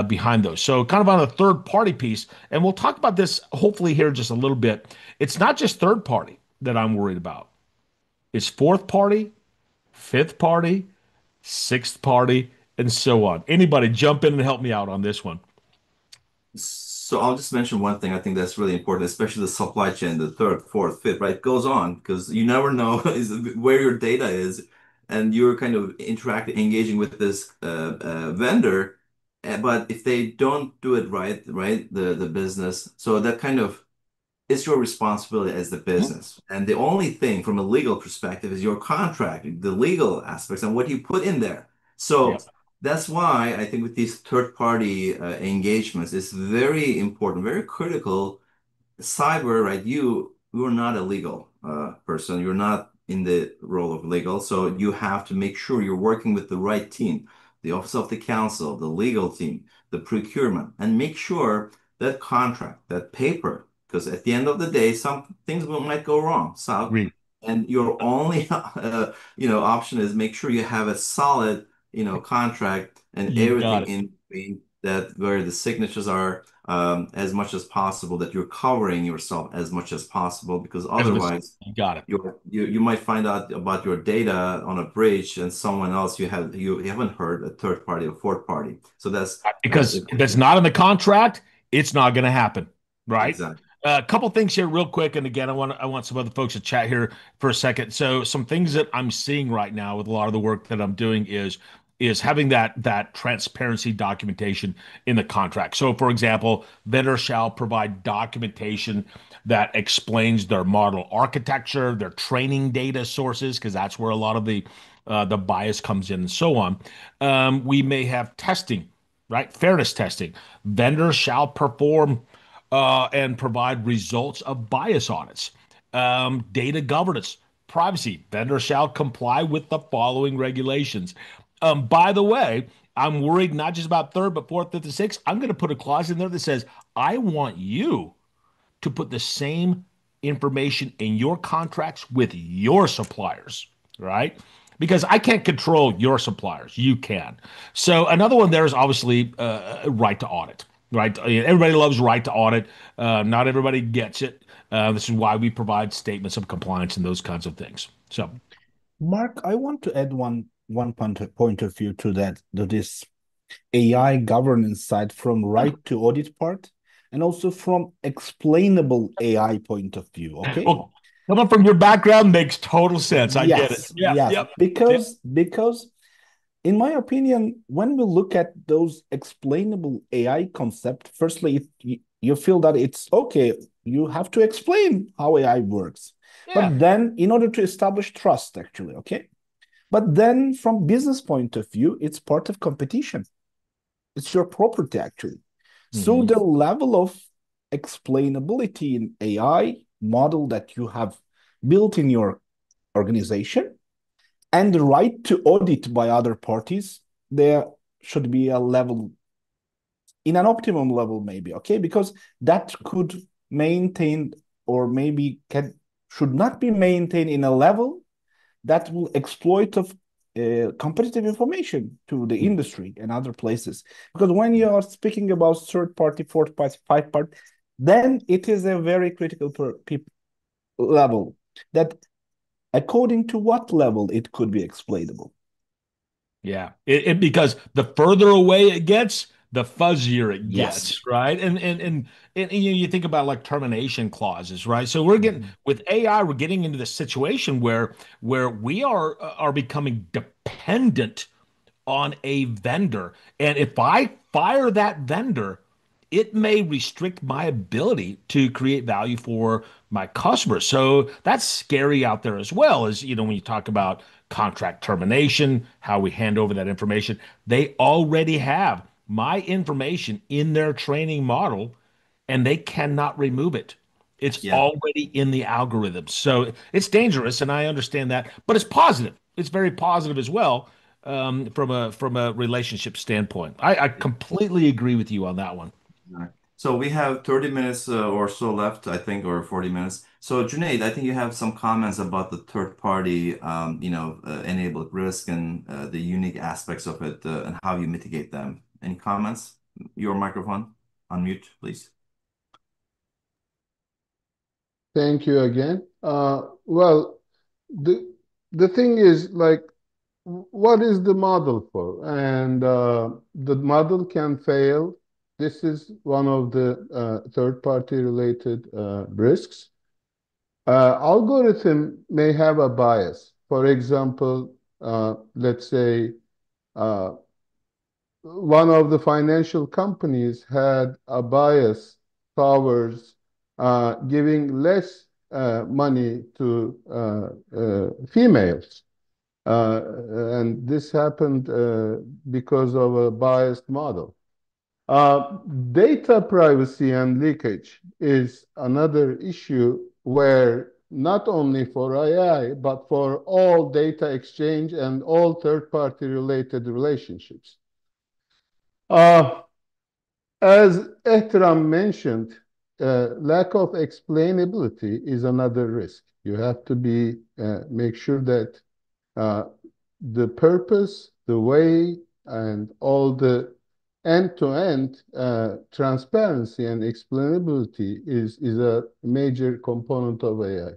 behind those. So, kind of on a third party piece, and we'll talk about this hopefully here just a little bit. It's not just third party that I'm worried about, it's fourth party, fifth party, sixth party, and so on. Anybody jump in and help me out on this one? So I'll just mention one thing I think that's really important, especially the supply chain, the third, fourth, fifth, right? It goes on because you never know is where your data is, and you're kind of interacting, engaging with this vendor. But if they don't do it right, the business, so that kind of it's your responsibility as the Mhm. business. And the only thing from a legal perspective is your contract, the legal aspects and what you put in there. So Yeah. that's why I think with these third party engagements, it's very important, very critical cyber, right? You're not a legal person. You're not in the role of legal, so you have to make sure you're working with the right team, the office of the counsel, the legal team, the procurement, and make sure that contract, that paper, because at the end of the day, some things might go wrong. So, Agreed. and your only option is make sure you have a solid contract and You got everything it. in between that where the signatures are as much as possible, that you're covering yourself as much as possible, because As was, otherwise you got it. you might find out about your data on a bridge and someone else you haven't heard, a third party or fourth party. So that's Because if it's not in the contract, it's not going to happen, right? exactly. A couple things here, real quick, and again, I want some other folks to chat here for a second. So, some things that I'm seeing right now with a lot of the work that I'm doing is is having that transparency documentation in the contract. So, for example, vendor shall provide documentation that explains their model architecture, their training data sources, because that's where a lot of the bias comes in, and so on. We may have testing, right? Fairness testing. Vendors shall perform and provide results of bias audits. Data governance, privacy. Vendor shall comply with the following regulations. By the way, I'm worried not just about third, but fourth, fifth, and sixth. I'm going to put a clause in there that says, I want you to put the same information in your contracts with your suppliers, right? Because I can't control your suppliers. You can. So another one there is obviously right to audit, right? Everybody loves right to audit. Not everybody gets it. This is why we provide statements of compliance and those kinds of things. So, Mark, I want to add one point of view to this AI governance side from right to audit part and also from explainable AI point of view. Okay. well, coming from your background makes total sense. I get it. Yes, Yeah, yes, yep, yep. because in my opinion, when we look at those explainable AI concept, firstly, you feel that it's okay, you have to explain how AI works. Yeah. But then in order to establish trust, actually, okay? But then from business point of view, it's part of competition. It's your property, actually. So Mhm. the level of explainability in AI model that you have built in your organization and the right to audit by other parties, there should be a level in an optimum level, maybe, okay? Because that could maintain or maybe can should not be maintained in a level that will exploit of competitive information to the industry and other places. Because when you are speaking about third party, fourth party, five party, then it is a very critical level that according to what level it could be explainable. Yeah, because the further away it gets, the fuzzier it Yes. gets, right? And you think about like termination clauses, right? So we're getting Mhm. with AI, we're getting into the situation where we are becoming dependent on a vendor. And if I fire that vendor, it may restrict my ability to create value for my customers. So that's scary out there as well, as when you talk about contract termination, how we hand over that information. They already have my information in their training model and they cannot remove it. It's Yeah. already in the algorithm. So it's dangerous, and I understand that, but it's positive. It's very positive as well from a relationship standpoint. I completely agree with you on that one. All right. So we have 30 minutes or so left, I think, or 40 minutes. So Junaid, I think you have some comments about the third party, enabled risk and the unique aspects of it and how you mitigate them. Any comments? Your microphone, unmute, please. Thank you again. Well, the the thing is like, what is the model for? And the model can fail. This is one of the third-party related risks. Algorithm may have a bias. For example, let's say uh, one of the financial companies had a bias towards giving less money to females. Uh, and this happened because of a biased model. Uh, Data privacy and leakage is another issue where not only for AI, but for all data exchange and all third-party related relationships. Uh, as Ehram mentioned, lack of explainability is another risk. You have to make sure that uh, the purpose, the way, and all the end-to-end transparency and explainability is a major component of AI.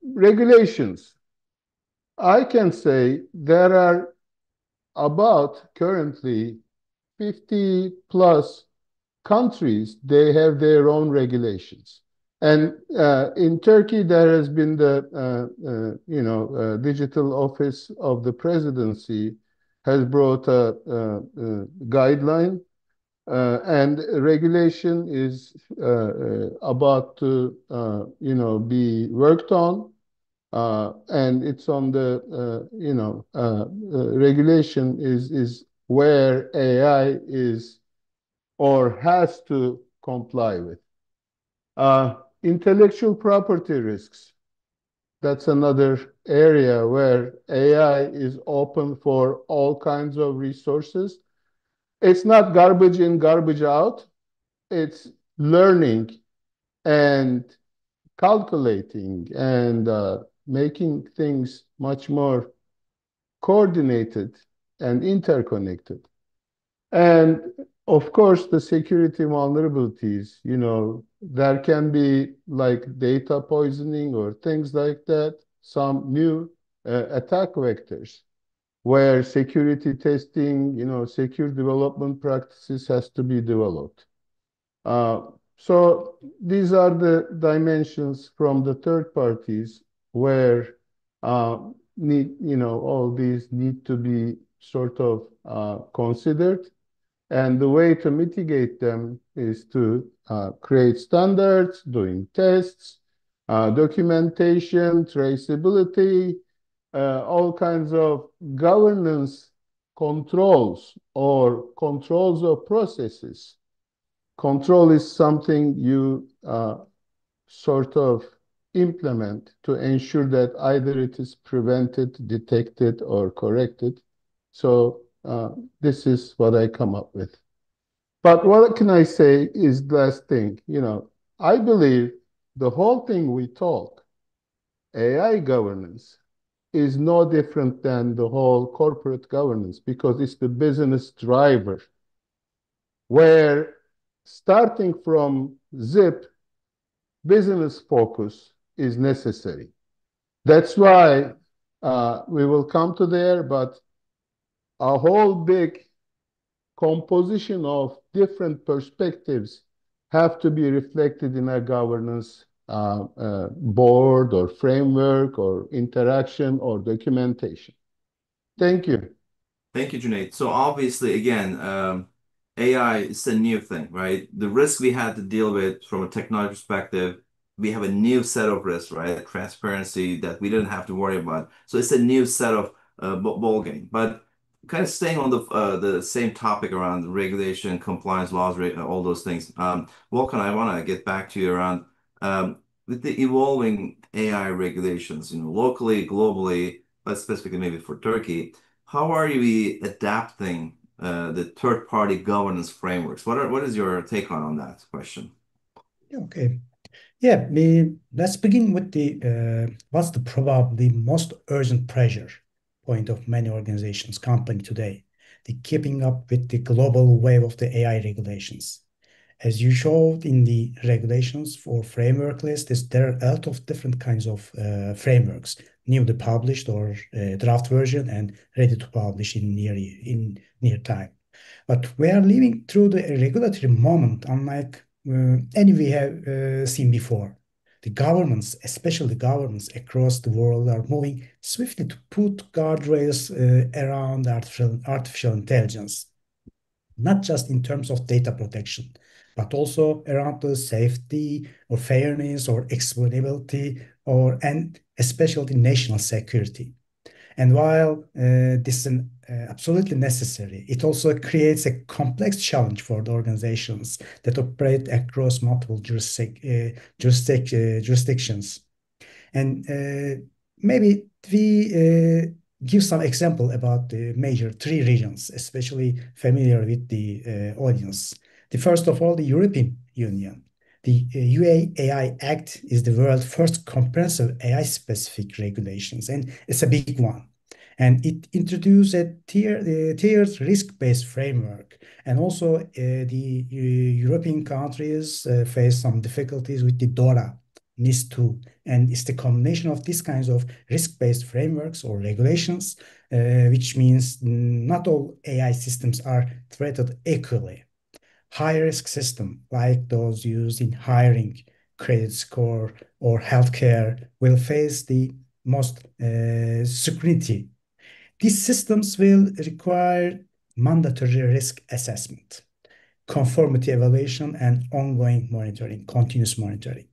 Regulations. I can say there are about currently 50 plus countries, they have their own regulations. And in Turkey, there has been the digital office of the presidency has brought a guideline, and regulation is about to, be worked on. And it's on the, regulation is where AI is or has to comply with. Intellectual property risks. That's another area where AI is open for all kinds of resources. It's not garbage in, garbage out. It's learning and calculating and making things much more coordinated and interconnected. And of course, the security vulnerabilities, there can be like data poisoning or things like that, some new attack vectors where security testing, secure development practices has to be developed. Uh, so these are the dimensions from the third parties where all these need to be sort of considered. And the way to mitigate them is to create standards, doing tests, documentation, traceability, all kinds of governance controls or controls of processes. Control is something you sort of implement to ensure that either it is prevented, detected, or corrected. So this is what I come up with. But what can I say is the last thing, I believe the whole thing we talk, AI governance, is no different than the whole corporate governance because it's the business driver where starting from zip, business focus is necessary. That's why we will come to there, but a whole big composition of different perspectives have to be reflected in a governance board or framework or interaction or documentation. Thank you. Thank you, Junaid. So obviously, again, AI is a new thing, right? The risk we had to deal with from a technology perspective, we have a new set of risks, right? Transparency that we didn't have to worry about. So it's a new set of ball game. But kind of staying on the same topic around regulation, compliance laws, all those things. Volkan, I want to get back to you around with the evolving AI regulations, locally, globally, but specifically maybe for Turkey. How are we adapting the third-party governance frameworks? What is your take on that question? Okay. Yeah, let's begin with the what's the probably most urgent pressure point of many organizations, company today, the keeping up with the global wave of the AI regulations. As you showed in the regulations for framework list, there are a lot of different kinds of frameworks, newly published or draft version and ready to publish in near time. But we are living through the regulatory moment, unlike any we have seen before. The governments, especially the governments across the world, are moving swiftly to put guardrails around artificial intelligence, not just in terms of data protection, but also around the safety or fairness or explainability and especially national security. And while this is absolutely necessary, it also creates a complex challenge for the organizations that operate across multiple jurisdictions. And maybe we give some example about the major three regions, especially familiar with the audience. The first of all, the European Union. The UA Act is the world's first comprehensive AI-specific regulations, and it's a big one. And it introduced a tiered risk-based framework. And also, the European countries face some difficulties with the DORA, NIS2. And it's the combination of these kinds of risk-based frameworks or regulations, which means not all AI systems are treated equally. High-risk systems, like those used in hiring, credit score, or healthcare, will face the most scrutiny. these systems will require mandatory risk assessment, conformity evaluation, and ongoing monitoring, continuous monitoring.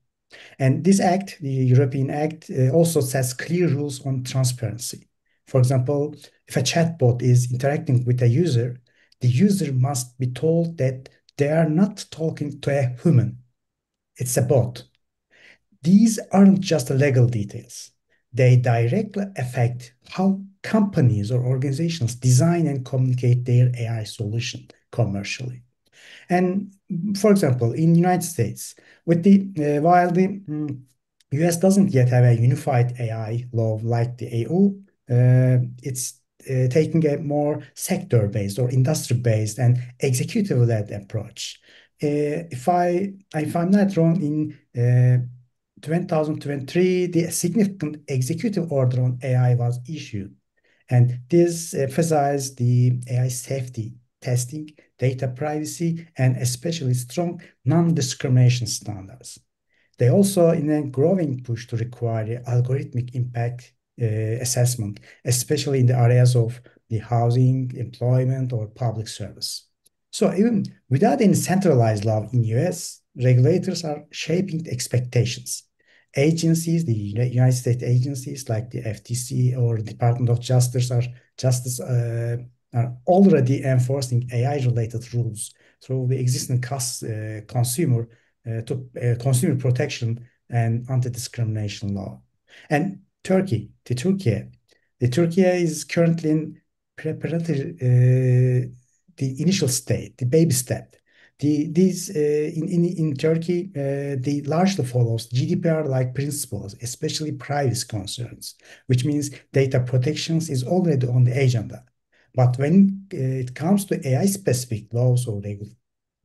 And this act, the European Act, also sets clear rules on transparency. For example, if a chatbot is interacting with a user, the user must be told that they are not talking to a human. It's a bot. These aren't just legal details. They directly affect how companies or organizations design and communicate their AI solution commercially. And for example, in the United States, while the US doesn't yet have a unified AI law like the EU, it's taking a more sector-based or industry-based and executive-led approach. If I'm not wrong, in 2023, the significant executive order on AI was issued, and this emphasized the AI safety testing, data privacy, and especially strong non-discrimination standards. They also in a growing push to require algorithmic impact assessment, especially in the areas of the housing, employment, or public service. So even without any centralized law in US, regulators are shaping the expectations. Agencies, the United States agencies like the FTC or Department of Justice are already enforcing AI-related rules through the existing consumer protection and anti-discrimination law. And Turkey is currently in preparatory, the initial state, the baby step. In Turkey, they largely follows GDPR-like principles, especially privacy concerns, which means data protections is already on the agenda. But when it comes to AI-specific laws or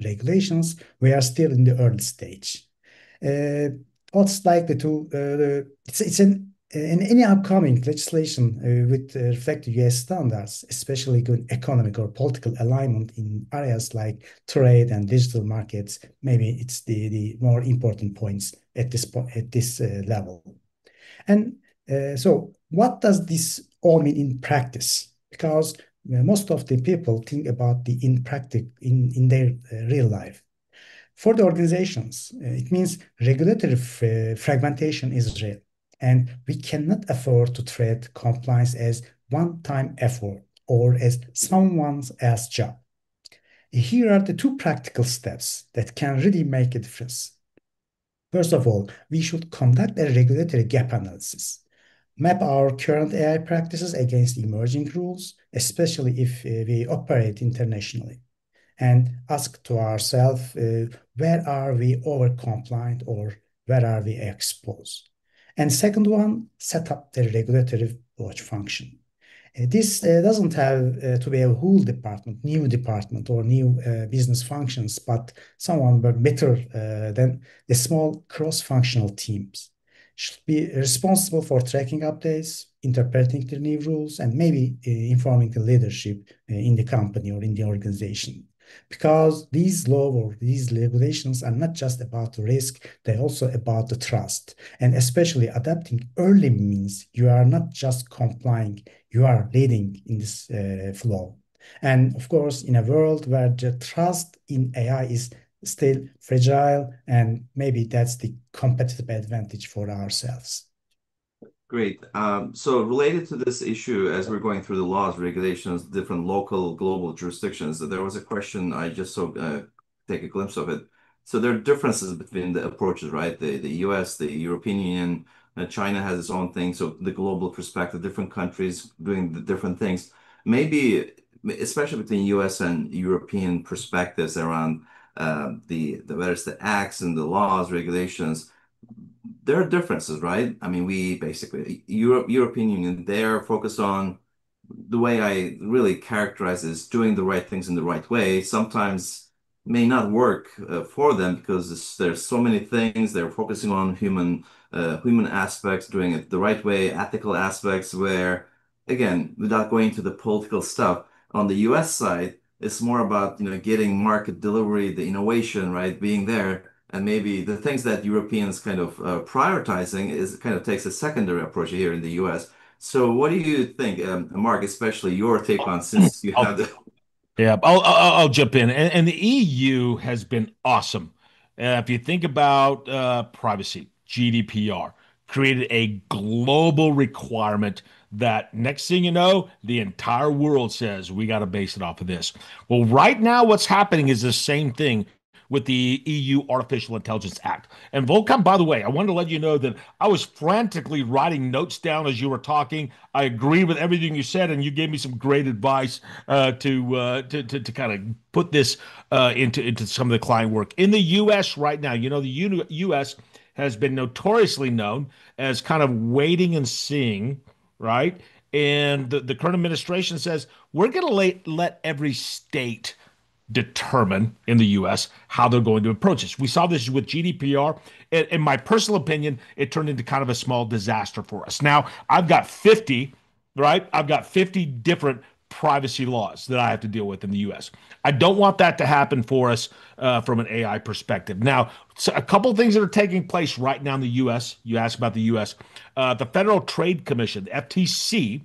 regulations, we are still in the early stage. What's likely to it's in any upcoming legislation with reflect to US standards, especially good economic or political alignment in areas like trade and digital markets, maybe it's the more important points at this level. And so, what does this all mean in practice? Because most of the people think about the in practice in their real life. For the organizations, it means regulatory fragmentation is real, and we cannot afford to treat compliance as one-time effort or as someone else's job. Here are the two practical steps that can really make a difference. First of all, we should conduct a regulatory gap analysis, map our current AI practices against emerging rules, especially if we operate internationally, and ask to ourselves, where are we over-compliant or where are we exposed? And second one, set up the regulatory watch function. This doesn't have to be a whole department, new department, or new business functions, but someone but better than the small cross-functional teams should be responsible for tracking updates, interpreting the new rules, and maybe informing the leadership in the company or in the organization. Because these laws or these regulations are not just about the risk, they're also about the trust. And especially adapting early means you are not just complying, you are leading in this flow. And of course, in a world where the trust in AI is still fragile, and maybe that's the competitive advantage for ourselves. Great. So related to this issue, as we're going through the laws, regulations, different local, global jurisdictions, there was a question I just saw take a glimpse of it. So there are differences between the approaches, right? The US, the European Union, China has its own thing. So the global perspective, different countries doing the different things. Maybe, especially between US and European perspectives around the whether it's the acts and the laws, regulations, there are differences, right? I mean, we basically, European Union, they're focused on the way I really characterize is doing the right things in the right way. Sometimes may not work for them because there's so many things. They're focusing on human aspects, doing it the right way, ethical aspects, where, again, without going to the political stuff, on the US side, it's more about, getting market delivery, the innovation, right, being there. And maybe the things that Europeans kind of prioritizing is kind of takes a secondary approach here in the US. So what do you think, Mark, especially your take on since you I'll have the Yeah, I'll jump in. And the EU has been awesome. If you think about privacy, GDPR created a global requirement that next thing you know, the entire world says we got to base it off of this. Well, right now, what's happening is the same thing with the EU Artificial Intelligence Act. And Volkan, by the way, I wanted to let you know that I was frantically writing notes down as you were talking. I agree with everything you said, and you gave me some great advice to kind of put this into some of the client work in the U.S. right now. You know, the U.S. has been notoriously known as kind of waiting and seeing, right? And the current administration says we're going to let every state determine in the US how they're going to approach this. We saw this with GDPR. In my personal opinion, it turned into kind of a small disaster for us. Now, I've got 50, right? I've got 50 different privacy laws that I have to deal with in the US. I don't want that to happen for us from an AI perspective. Now, so a couple of things that are taking place right now in the US. You asked about the US. The Federal Trade Commission, the FTC,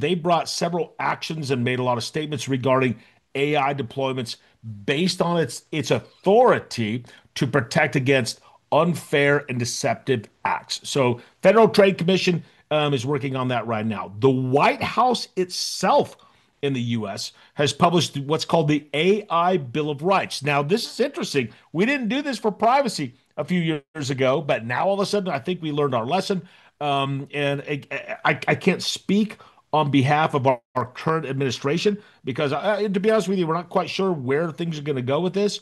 they brought several actions and made a lot of statements regarding AI deployments based on its authority to protect against unfair and deceptive acts. So, Federal Trade Commission is working on that right now. The White House itself in the US has published what's called the AI Bill of Rights. Now, this is interesting. We didn't do this for privacy a few years ago, but now all of a sudden, I think we learned our lesson. And I can't speak on behalf of our current administration because, to be honest with you, we're not quite sure where things are going to go with this.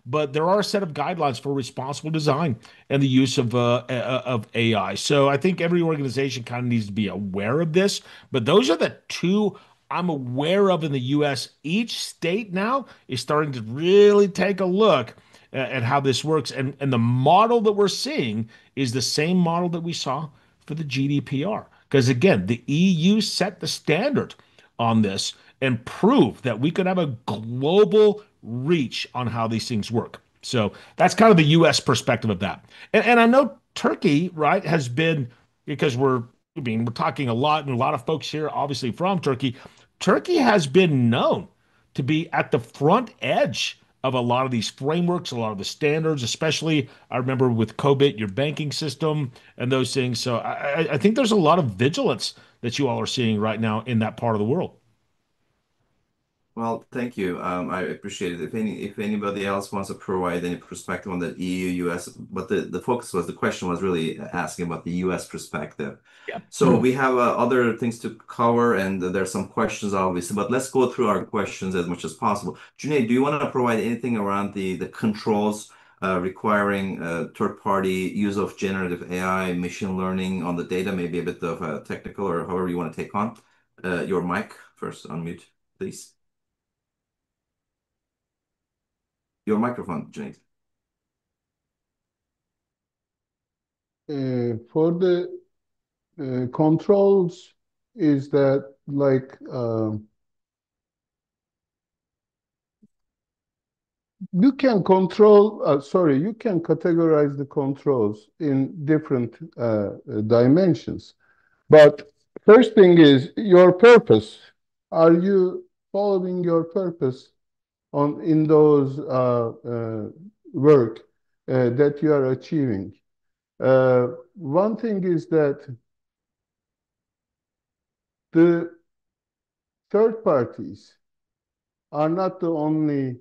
But there are a set of guidelines for responsible design and the use of AI. So I think every organization kind of needs to be aware of this. But those are the two I'm aware of in the U.S. Each state now is starting to really take a look at how this works. And the model that we're seeing is the same model that we saw for the GDPR. Because again, the EU set the standard on this and proved that we could have a global reach on how these things work. So that's kind of the US perspective of that. And I know Turkey, right, has been, because we're talking a lot, and a lot of folks here, obviously from Turkey. Turkey has been known to be at the front edge of a lot of these frameworks, a lot of the standards, especially I remember with COBIT, your banking system and those things. So I think there's a lot of vigilance that you all are seeing right now in that part of the world. Well, thank you. I appreciate it. If anybody else wants to provide any perspective on the EU, US, but the focus was the question was really asking about the US perspective. Yeah. So we have other things to cover, and there's some questions obviously, but let's go through our questions as much as possible. Junaid, do you want to provide anything around the controls requiring third-party use of generative AI, machine learning on the data, maybe a bit of technical or however you want to take on? Your mic first, unmute, please. Your microphone, Junaid. For the controls, is that like you can control, sorry, you can categorize the controls in different dimensions. But first thing is your purpose. Are you following your purpose on in those work that you are achieving? One thing is that the third parties are not the only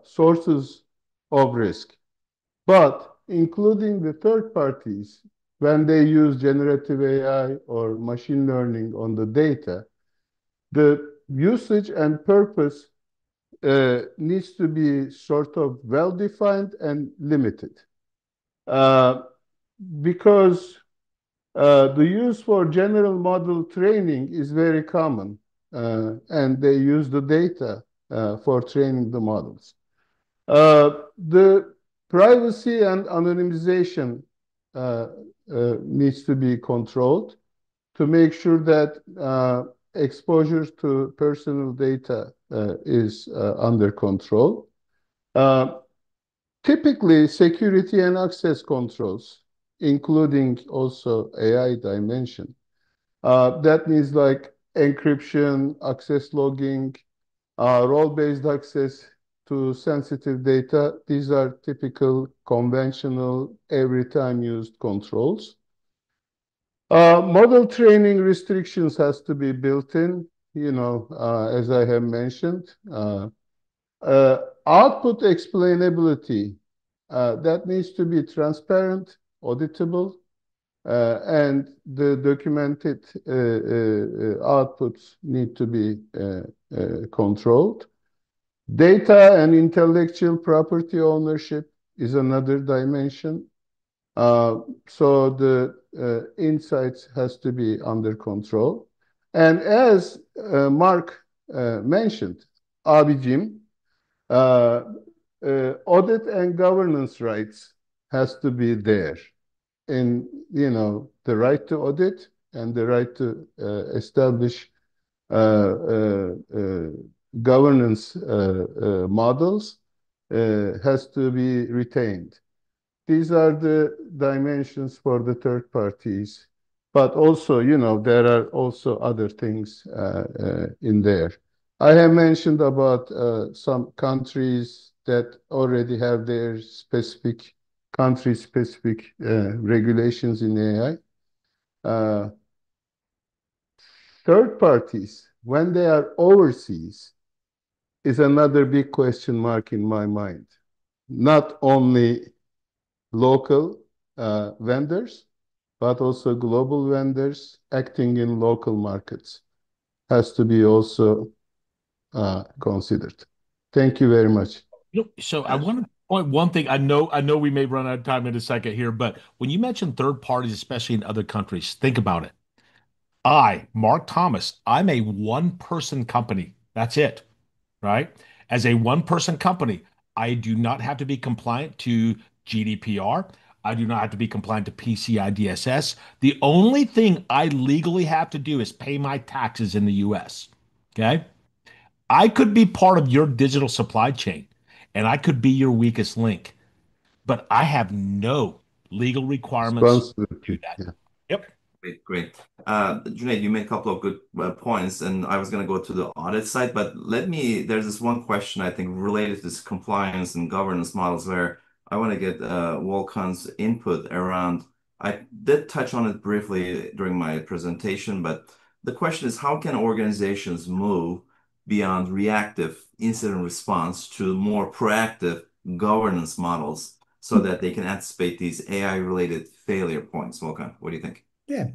sources of risk, but including the third parties, when they use generative AI or machine learning on the data, the usage and purpose needs to be sort of well-defined and limited. Uh, because the use for general model training is very common, and they use the data for training the models. The privacy and anonymization uh, needs to be controlled to make sure that exposure to personal data is under control. Uh, Typically, security and access controls, including also AI dimension, That means like encryption, access logging, role-based access to sensitive data. These are typical conventional every time used controls. Model training restrictions has to be built in, as I have mentioned. Output explainability, that needs to be transparent, auditable, and the documented outputs need to be controlled. Data and intellectual property ownership is another dimension. So the insights has to be under control. And as Mark mentioned, abicim, audit and governance rights has to be there in, the right to audit and the right to establish uh, uh, uh, governance models has to be retained. These are the dimensions for the third parties. But also, there are also other things in there. I have mentioned about some countries that already have their specific country-specific regulations in AI. Third parties, when they are overseas, is another big question mark in my mind. Not only local vendors, but also global vendors acting in local markets has to be also considered. Thank you very much. So I want to point one thing. I know we may run out of time in a second here, but when you mention third parties, especially in other countries, think about it. Mark Thomas, I'm a one-person company. That's it, right? As a one-person company, I do not have to be compliant to GDPR. I do not have to be compliant to PCI DSS. The only thing I legally have to do is pay my taxes in the US. Okay. I could be part of your digital supply chain and I could be your weakest link, but I have no legal requirements to do Responsibility. that. Yeah. Yep. Great, great. Junaid, you made a couple of good points, and I was going to go to the audit side, but there's this one question I think related to this compliance and governance models where I want to get Volkan's input around. I did touch on it briefly during my presentation, but the question is how can organizations move beyond reactive incident response to more proactive governance models so that they can anticipate these AI-related failure points? Volkan, what do you think? Yeah,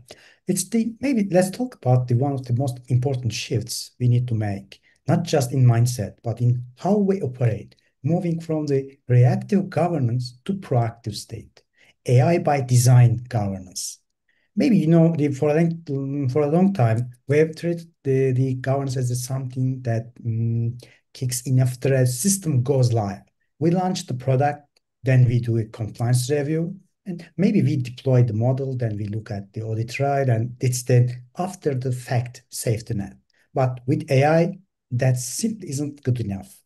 it's the maybe let's talk about the one of the most important shifts we need to make, not just in mindset, but in how we operate, moving from the reactive governance to proactive state, AI by design governance. Maybe for a long time we have treated the governance as something that kicks in after a system goes live. We launch the product, then we do a compliance review, and maybe we deploy the model, then we look at the audit trail, and it's the after the fact safety net. But with AI, that simply isn't good enough.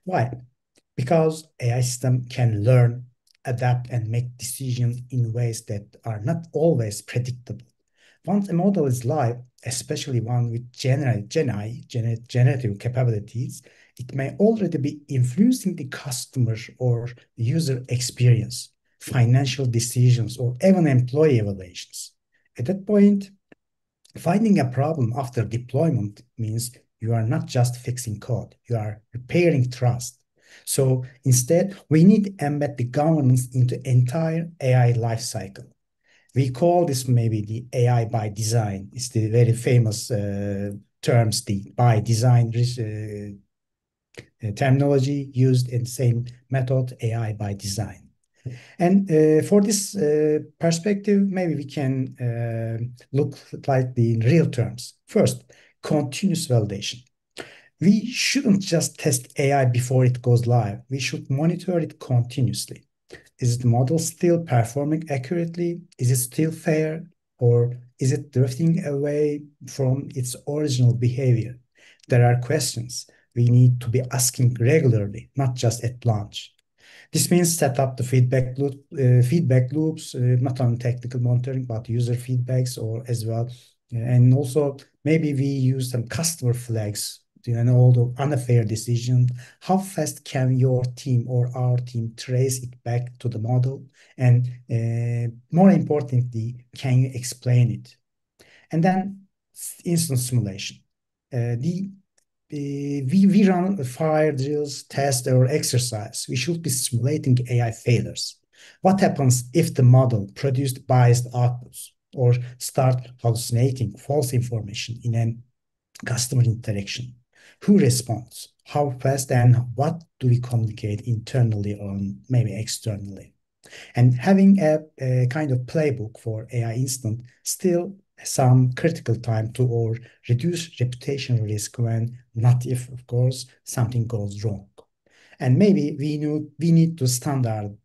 Why? Because AI system can learn, adapt, and make decisions in ways that are not always predictable. Once a model is live, especially one with generative capabilities, it may already be influencing the customer or user experience, financial decisions, or even employee evaluations. At that point, finding a problem after deployment means you are not just fixing code, you are repairing trust. So instead, we need to embed the governance into entire AI lifecycle. We call this maybe the AI by design. It's the very famous terms, the by design terminology used in the same method, AI by design. And for this perspective, maybe we can look like the in real terms. First, continuous validation. We shouldn't just test AI before it goes live. We should monitor it continuously. Is the model still performing accurately? Is it still fair? Or is it drifting away from its original behavior? There are questions we need to be asking regularly, not just at launch. This means set up the feedback loops, not only technical monitoring, but user feedbacks or as well And also maybe we use some customer flags and all the unfair decision. How fast can your team or our team trace it back to the model? And more importantly, can you explain it? And then instant simulation. We run fire drills, test, or exercise. We should be simulating AI failures. What happens if the model produced biased outputs or start hallucinating false information in a customer interaction? Who responds? How fast and what do we communicate internally or maybe externally? And having a kind of playbook for AI instant still some critical time to or reduce reputation risk when not if, of course, something goes wrong. And maybe we need to standard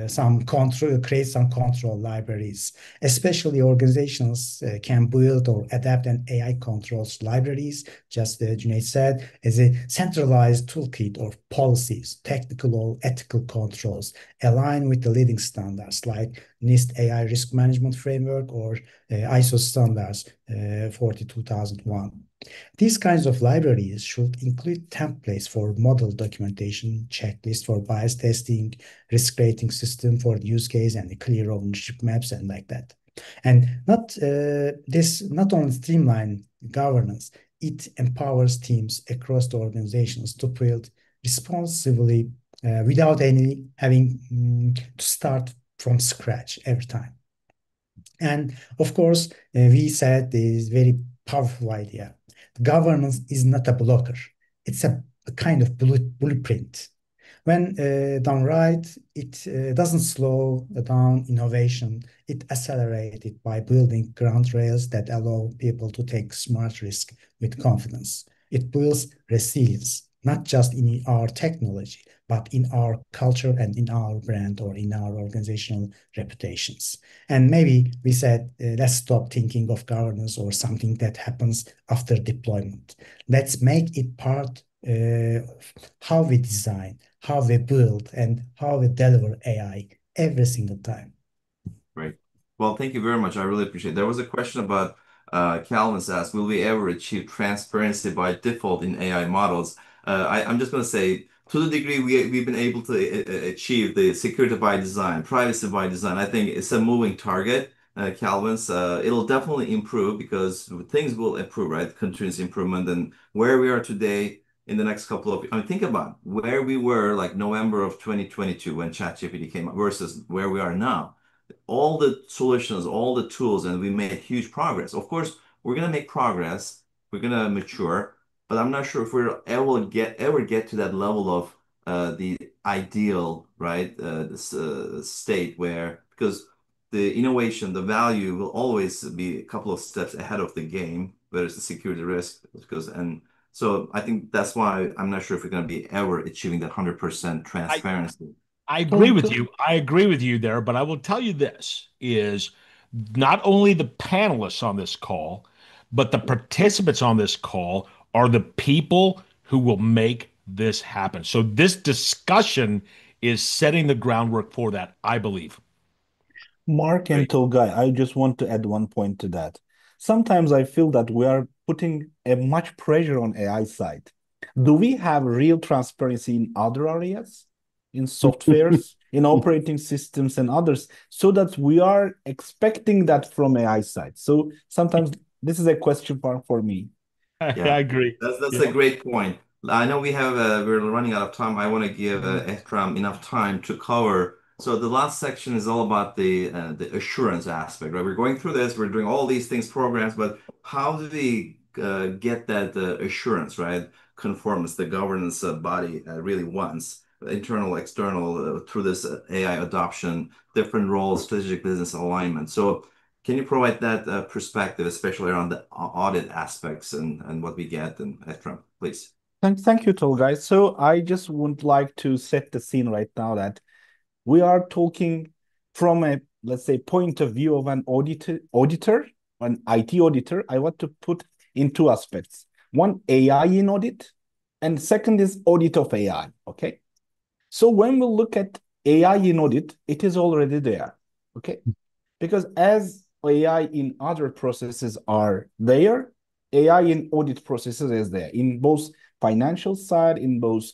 some control, create some control libraries, especially organizations can build or adapt an AI controls libraries, just Junaid said, as a centralized toolkit of policies, technical or ethical controls, align with the leading standards like NIST AI Risk Management Framework or ISO standards 42001. These kinds of libraries should include templates for model documentation, checklist for bias testing, risk rating system for the use case, and the clear ownership maps and like that. And not only streamline governance, it empowers teams across the organizations to build responsibly without any having to start from scratch every time. And of course, we said this very powerful idea. Governance is not a blocker. It's a kind of blueprint. When done right, it doesn't slow down innovation. It accelerates it by building ground rails that allow people to take smart risk with confidence. It builds resilience, not just in our technology, but in our culture and in our brand or in our organizational reputations. And maybe we said, let's stop thinking of governance or something that happens after deployment. Let's make it part of how we design, how we build, and how we deliver AI every single time. Great. Well, thank you very much. I really appreciate it. There was a question about Calvin's asked, will we ever achieve transparency by default in AI models? I'm just going to say, to the degree we've been able to achieve the security by design, privacy by design, I think it's a moving target, Calvin's. It'll definitely improve because things will improve, right? Continuous improvement and where we are today in the next couple of, I mean, think about where we were like November of 2022 when ChatGPT came out versus where we are now, all the solutions, all the tools, and we made huge progress. Of course, we're gonna make progress, we're gonna mature, but I'm not sure if we'll ever get to that level of the ideal, right, this state where because the innovation, the value will always be a couple of steps ahead of the game, whether it's the security risk, because and so I think that's why I'm not sure if we're going to be ever achieving that 100% I, transparency. I agree with Tolga, you. I agree with you there, but I will tell you this is not only the panelists on this call, but the participants on this call are the people who will make this happen. So this discussion is setting the groundwork for that, I believe. Mark and Great. Tolga, I just want to add one point to that. Sometimes I feel that we are putting a much pressure on AI side. Do we have real transparency in other areas, in softwares, in operating systems and others, so that we are expecting that from AI side? So sometimes this is a question for me. I Yeah, agree. that's Yeah. a great point. I know we're running out of time. I want to give Ekram enough time to cover. So the last section is all about the assurance aspect, right? We're going through this, we're doing all these things, programs, but how do we get that assurance, right? Conformance, the governance body really wants, internal, external, through this AI adoption, different roles, strategic business alignment. So can you provide that perspective, especially around the audit aspects and what we get and etc., please? Thank you, Tolga. So I just would like to set the scene right now that we are talking from a, let's say, point of view of an auditor, an IT auditor. I want to put in two aspects. One, AI in audit, and second is audit of AI. Okay. So when we look at AI in audit, it is already there. Okay. Because as AI in other processes are there, AI in audit processes is there, in both financial side, in both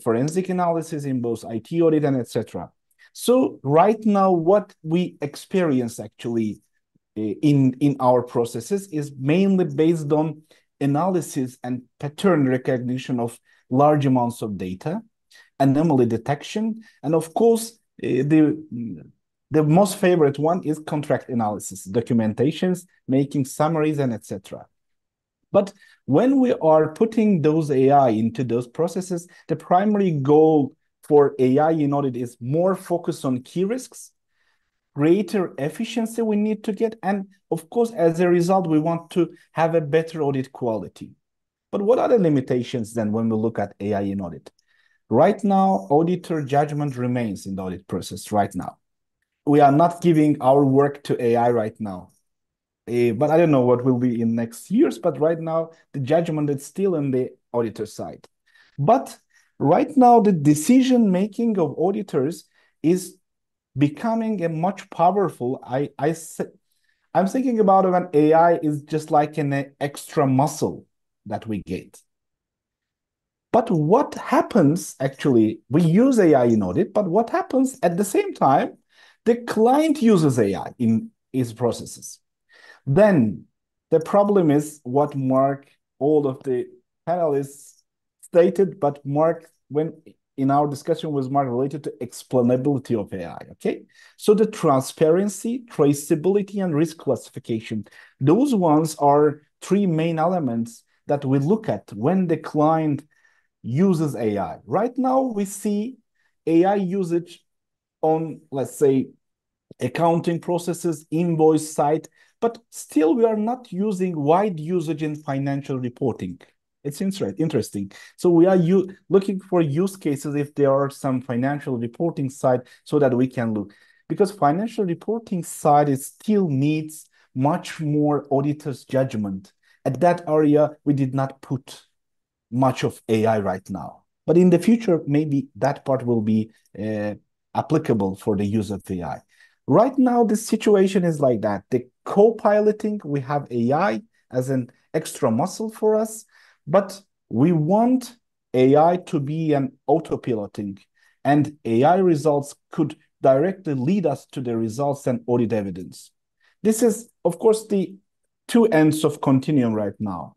forensic analysis, in both IT audit, and etc. So right now, what we experience actually in our processes is mainly based on analysis and pattern recognition of large amounts of data, anomaly detection, and of course, the most favorite one is contract analysis, documentations, making summaries, and etc. But when we are putting those AI into those processes, the primary goal for AI in audit is more focus on key risks, greater efficiency we need to get, and of course, as a result, we want to have a better audit quality. But what are the limitations then when we look at AI in audit? Right now, auditor judgment remains in the audit process right now. We are not giving our work to AI right now. But I don't know what will be in next years, but right now, the judgment is still on the auditor side. But right now, the decision-making of auditors is becoming a much powerful. I'm thinking about it when AI is just like an extra muscle that we get. But what happens actually, we use AI in audit, but what happens at the same time, the client uses AI in his processes. Then the problem is what Mark, all of the panelists stated, but Mark, when in our discussion with Mark related to explainability of AI, okay? So the transparency, traceability, and risk classification, those ones are three main elements that we look at when the client uses AI. Right now, we see AI usage on, let's say, accounting processes, invoice side, but still we are not using wide usage in financial reporting. It's interesting. So we are looking for use cases if there are some financial reporting side so that we can look. Because financial reporting side is still needs much more auditor's judgment. At that area, we did not put much of AI right now. But in the future, maybe that part will be applicable for the use of AI. Right now, the situation is like that. The co-piloting, we have AI as an extra muscle for us, but we want AI to be an autopiloting, and AI results could directly lead us to the results and audit evidence. This is, of course, the two ends of continuum right now.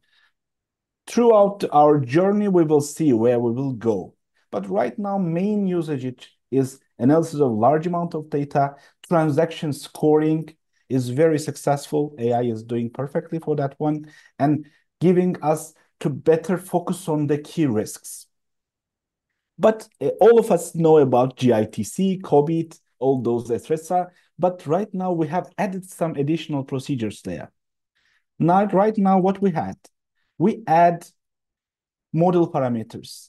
Throughout our journey, we will see where we will go. But right now, main usage is analysis of large amount of data. Transaction scoring is very successful. AI is doing perfectly for that one and giving us to better focus on the key risks. But all of us know about GITC, COVID, all those, etc. But right now, we have added some additional procedures there. Now, right now, what we had? We add model parameters.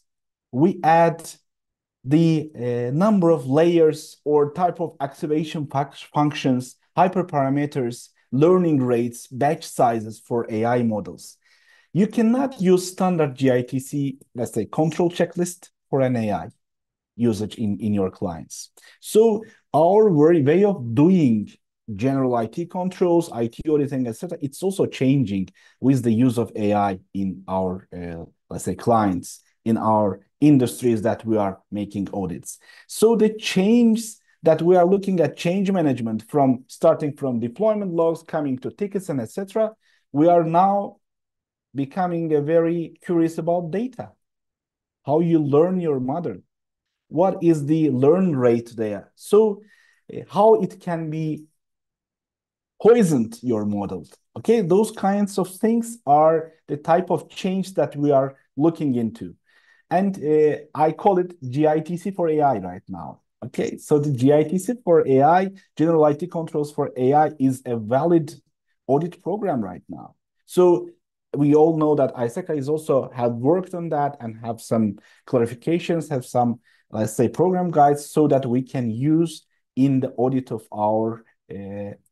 We add the number of layers or type of activation functions, hyperparameters, learning rates, batch sizes for AI models. You cannot use standard GITC, let's say, control checklist for an AI usage in your clients. So our way of doing general IT controls, IT auditing, etc., it's also changing with the use of AI in our, let's say, clients, in our industries that we are making audits. So the change that we are looking at change management from starting from deployment logs, coming to tickets and etc., we are now becoming very curious about data. How you learn your model. What is the learn rate there? So how it can be poisoned your model. Okay, those kinds of things are the type of change that we are looking into. And I call it GITC for AI right now. Okay, so the GITC for AI, General IT Controls for AI, is a valid audit program right now. So we all know that ISACA is also have worked on that and have some clarifications, have some, let's say, program guides so that we can use in the audit of our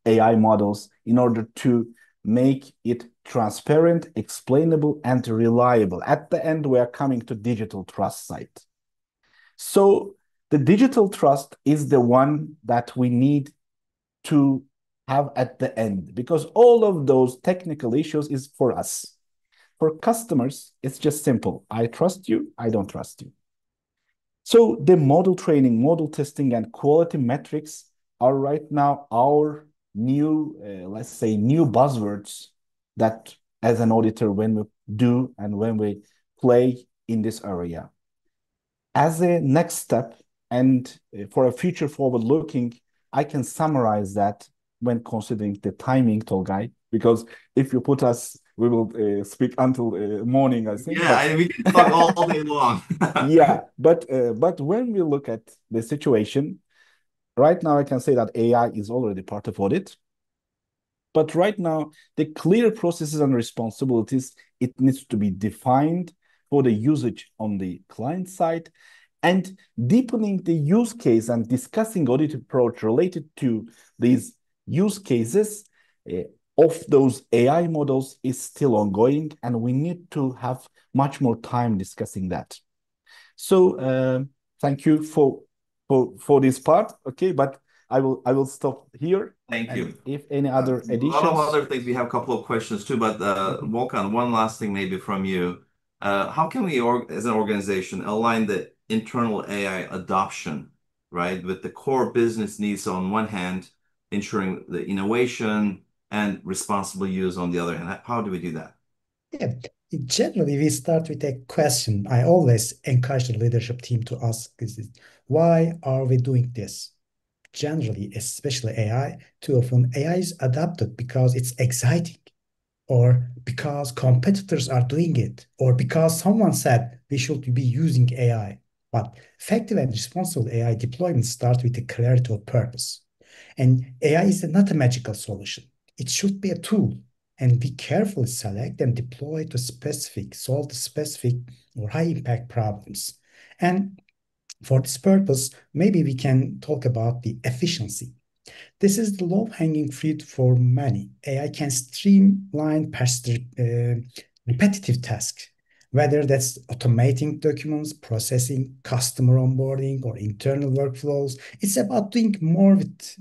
AI models in order to make it transparent, explainable, and reliable. At the end, we are coming to digital trust side. So the digital trust is the one that we need to have at the end, because all of those technical issues is for us. For customers, it's just simple. I trust you, I don't trust you. So the model training, model testing, and quality metrics are right now our new, let's say, new buzzwords that as an auditor, when we do and when we play in this area. As a next step, and for a future forward looking, I can summarize that when considering the timing, Tolgay, because if you put us, we will speak until morning, I think. Yeah, we can talk all day long. Yeah, but when we look at the situation, right now I can say that AI is already part of audit. But right now, the clear processes and responsibilities, it needs to be defined for the usage on the client side, and deepening the use case and discussing audit approach related to these use cases uh, of those AI models is still ongoing, and we need to have much more time discussing that. So thank you for this part. Okay, but I will stop here. Thank And you. if any other A lot of additions. other things. We have a couple of questions too, but Volkan, one last thing maybe from you. How can we, as an organization, align the internal AI adoption, right, with the core business needs on one hand, ensuring the innovation and responsible use on the other hand? How do we do that? Yeah, generally, we start with a question. I always encourage the leadership team to ask is, why are we doing this? Generally, especially AI, too often AI is adapted because it's exciting, or because competitors are doing it, or because someone said we should be using AI. But effective and responsible AI deployment starts with a clarity of purpose. And AI is not a magical solution. It should be a tool, and we carefully select and deploy to solve the specific or high impact problems. And for this purpose, maybe we can talk about the efficiency. This is the low-hanging fruit for many. AI can streamline repetitive tasks, whether that's automating documents, processing customer onboarding, or internal workflows. It's about doing more with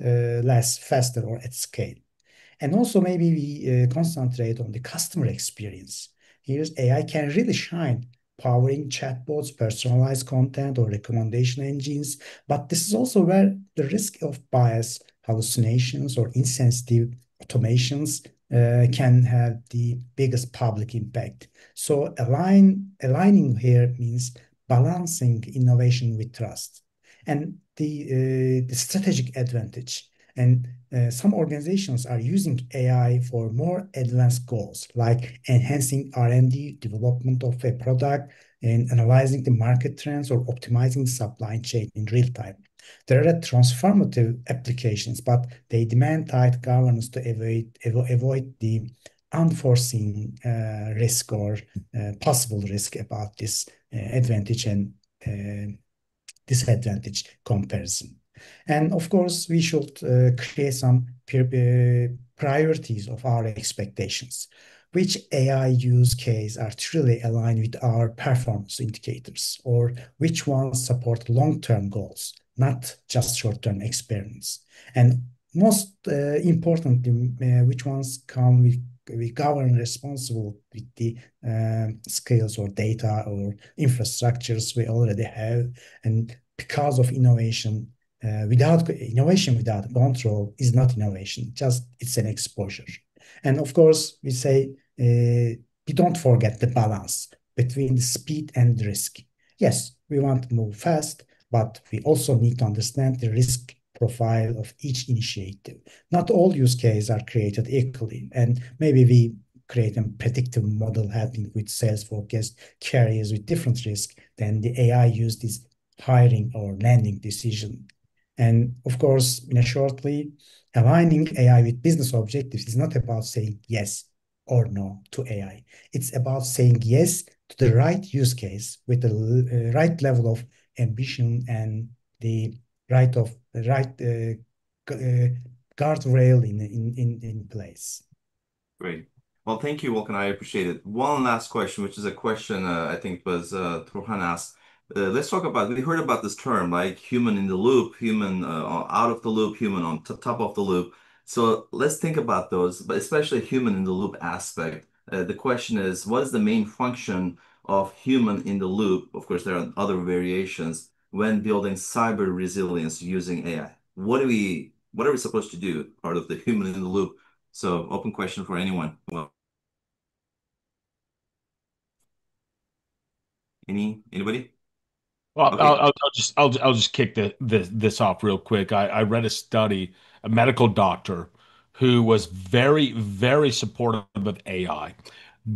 less, faster, or at scale. And also maybe we concentrate on the customer experience. Here's AI can really shine, powering chatbots, personalized content, or recommendation engines. But this is also where the risk of bias, hallucinations, or insensitive automations can have the biggest public impact. So aligning here means balancing innovation with trust. And the strategic advantage. And some organizations are using AI for more advanced goals, like enhancing R&D, development of a product, and analyzing the market trends or optimizing supply chain in real time. There are transformative applications, but they demand tight governance to avoid the unforeseen risk or possible risk about this advantage and disadvantage comparison. And of course, we should create some priorities of our expectations. Which AI use case are truly aligned with our performance indicators, or which ones support long-term goals, not just short-term experiments? And most importantly, which ones come with govern responsible with the skills or data or infrastructures we already have. And because of without innovation without control is not innovation, just it's an exposure. And of course we say we don't forget the balance between the speed and risk. Yes, we want to move fast, but we also need to understand the risk profile of each initiative. Not all use cases are created equally, and maybe we create a predictive model helping with sales forecast carriers with different risk than the AI used is hiring or landing decision. And of course, in a shortly, aligning AI with business objectives is not about saying yes or no to AI. It's about saying yes to the right use case with the right level of ambition and the right guardrail in place. Great. Well, thank you, Volkan. I appreciate it. One last question, which is a question I think was Turhan asked. Let's talk about, we heard about this term, like human in the loop, human out of the loop, human on top of the loop. So let's think about those, but especially human in the loop aspect. The question is, what is the main function of human in the loop? Of course, there are other variations when building cyber resilience using AI. What are we supposed to do? Part of the human in the loop. So open question for anyone. Well, anybody? Well, Okay. I'll just kick this off real quick. I read a study, a medical doctor who was very supportive of AI,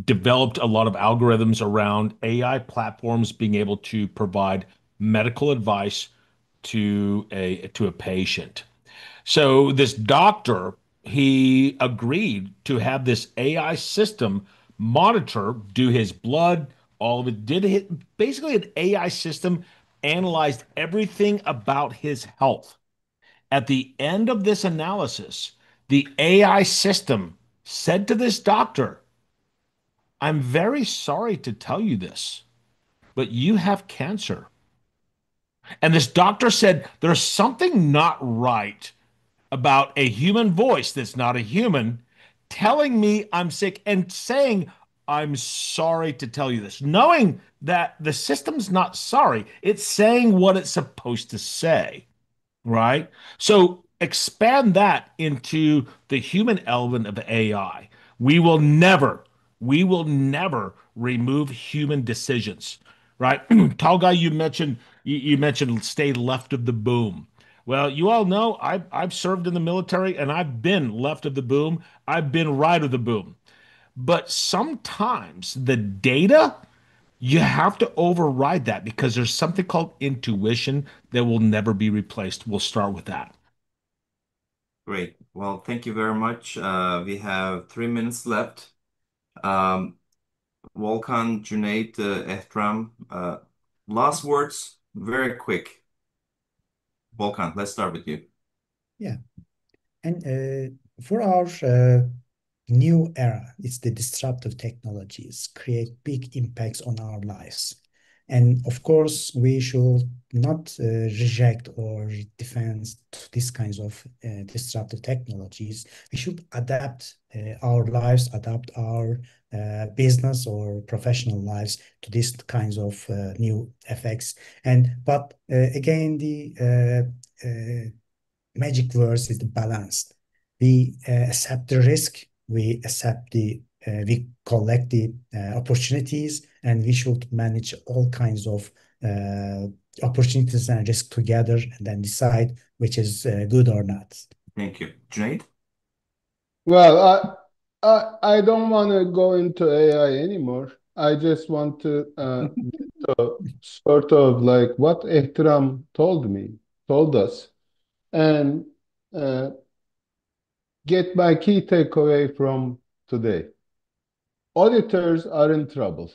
developed a lot of algorithms around AI platforms being able to provide medical advice to a patient. So this doctor, he agreed to have this AI system monitor, do his blood, all of it, basically an AI system analyzed everything about his health. At the end of this analysis, the AI system said to this doctor, I'm very sorry to tell you this, but you have cancer. And this doctor said, there's something not right about a human voice that's not a human telling me I'm sick and saying, I'm sorry to tell you this, knowing that the system's not sorry. It's saying what it's supposed to say, right? So expand that into the human element of AI. We will never, we will never remove human decisions, right? Tall guy, you mentioned stay left of the boom. Well, you all know I've served in the military and I've been left of the boom. I've been right of the boom. But sometimes the data, you have to override that because there's something called intuition that will never be replaced. We'll start with that. Great. Well, thank you very much. We have 3 minutes left. Um, Volkan, Cüneyt, Ehram, last words, very quick. Volkan, let's start with you. Yeah. And for our new era, it's the disruptive technologies create big impacts on our lives. And of course, we should not reject or defend these kinds of disruptive technologies. We should adapt our lives, adapt our business or professional lives to these kinds of new effects. And but again, the magic words is the balance. We accept the risk, we collect the opportunities, and we should manage all kinds of uh, opportunities and risk together, and then decide which is good or not. Thank you. Cüneyt? Well, I don't want to go into AI anymore. I just want to sort of like what Ehtiram told us, and uh, get my key takeaway from today. Auditors are in trouble.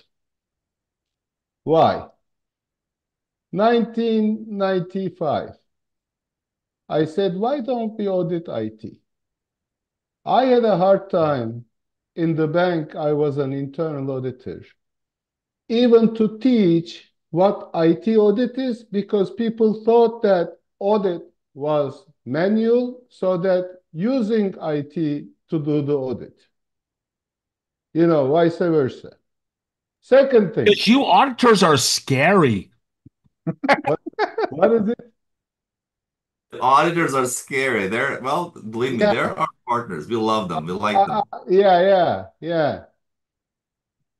Why? 1995, I said, why don't we audit IT? I had a hard time in the bank. I was an internal auditor, even to teach what IT audit is, because people thought that audit was manual, so that using IT to do the audit, vice versa. Second thing, Because you auditors are scary. what, what is it? The auditors are scary. Well, believe me, Yeah, they're our partners. We love them. We like them. yeah.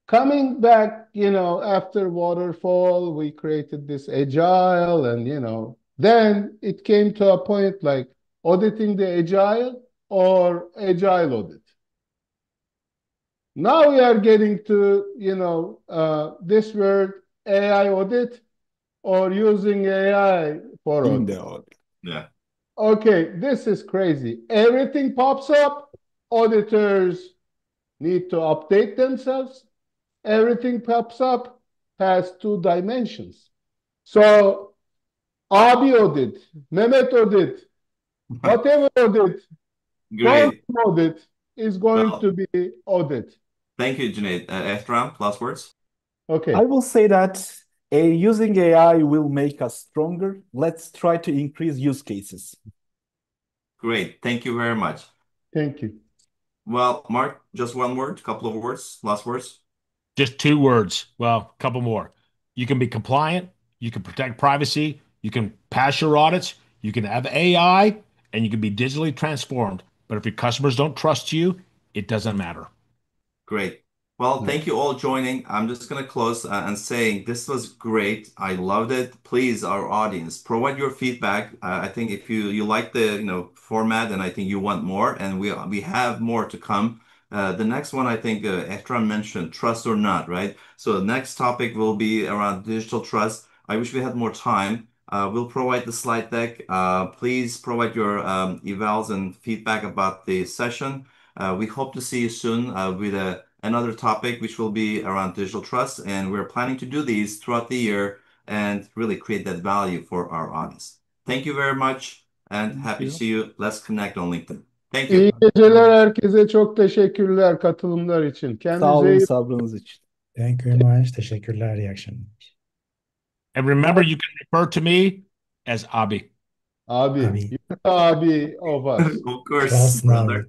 Coming back, after waterfall, we created this agile, and then it came to a point like auditing the agile or agile audit. Now we are getting to, this word AI audit or using AI for In audit. the audit. Yeah. Okay, this is crazy. Everything pops up. Auditors need to update themselves. Everything pops up, has two dimensions. So Abi audit, Mehmet audit, whatever audit, quantum Great. audit is going Well, to be audit. thank you, Cüneyt. Ehram, last words? Okay. I will say that using AI will make us stronger. Let's try to increase use cases. Great. Thank you very much. Thank you. Well, Mark, just one word, couple of words, last words. Just two words. Well, a couple more. You can be compliant, you can protect privacy, you can pass your audits, you can have AI, and you can be digitally transformed. But if your customers don't trust you, it doesn't matter. Great. Well, Yeah. thank you all joining. I'm just going to close and saying this was great. I loved it. Please, our audience, provide your feedback. I think if you like the format, and I think you want more, and we have more to come. The next one, I think Ekram mentioned trust or not, right? So the next topic will be around digital trust. I wish we had more time. We'll provide the slide deck. Please provide your evals and feedback about the session. We hope to see you soon with another topic, which will be around digital trust. And we're planning to do these throughout the year and really create that value for our audience. Thank you very much and Thank happy to you. see you. Let's connect on LinkedIn. Thank İyi you. geceler herkese. Çok teşekkürler katılımlar için. Sağ Kendinize olun iyi sabrınız için. Thank you very much. Teşekkürler. İyi akşamlar. And remember, you can refer to me as Abi. abi. Abi. You are abi of us. Of course, Kralsın brother. abi.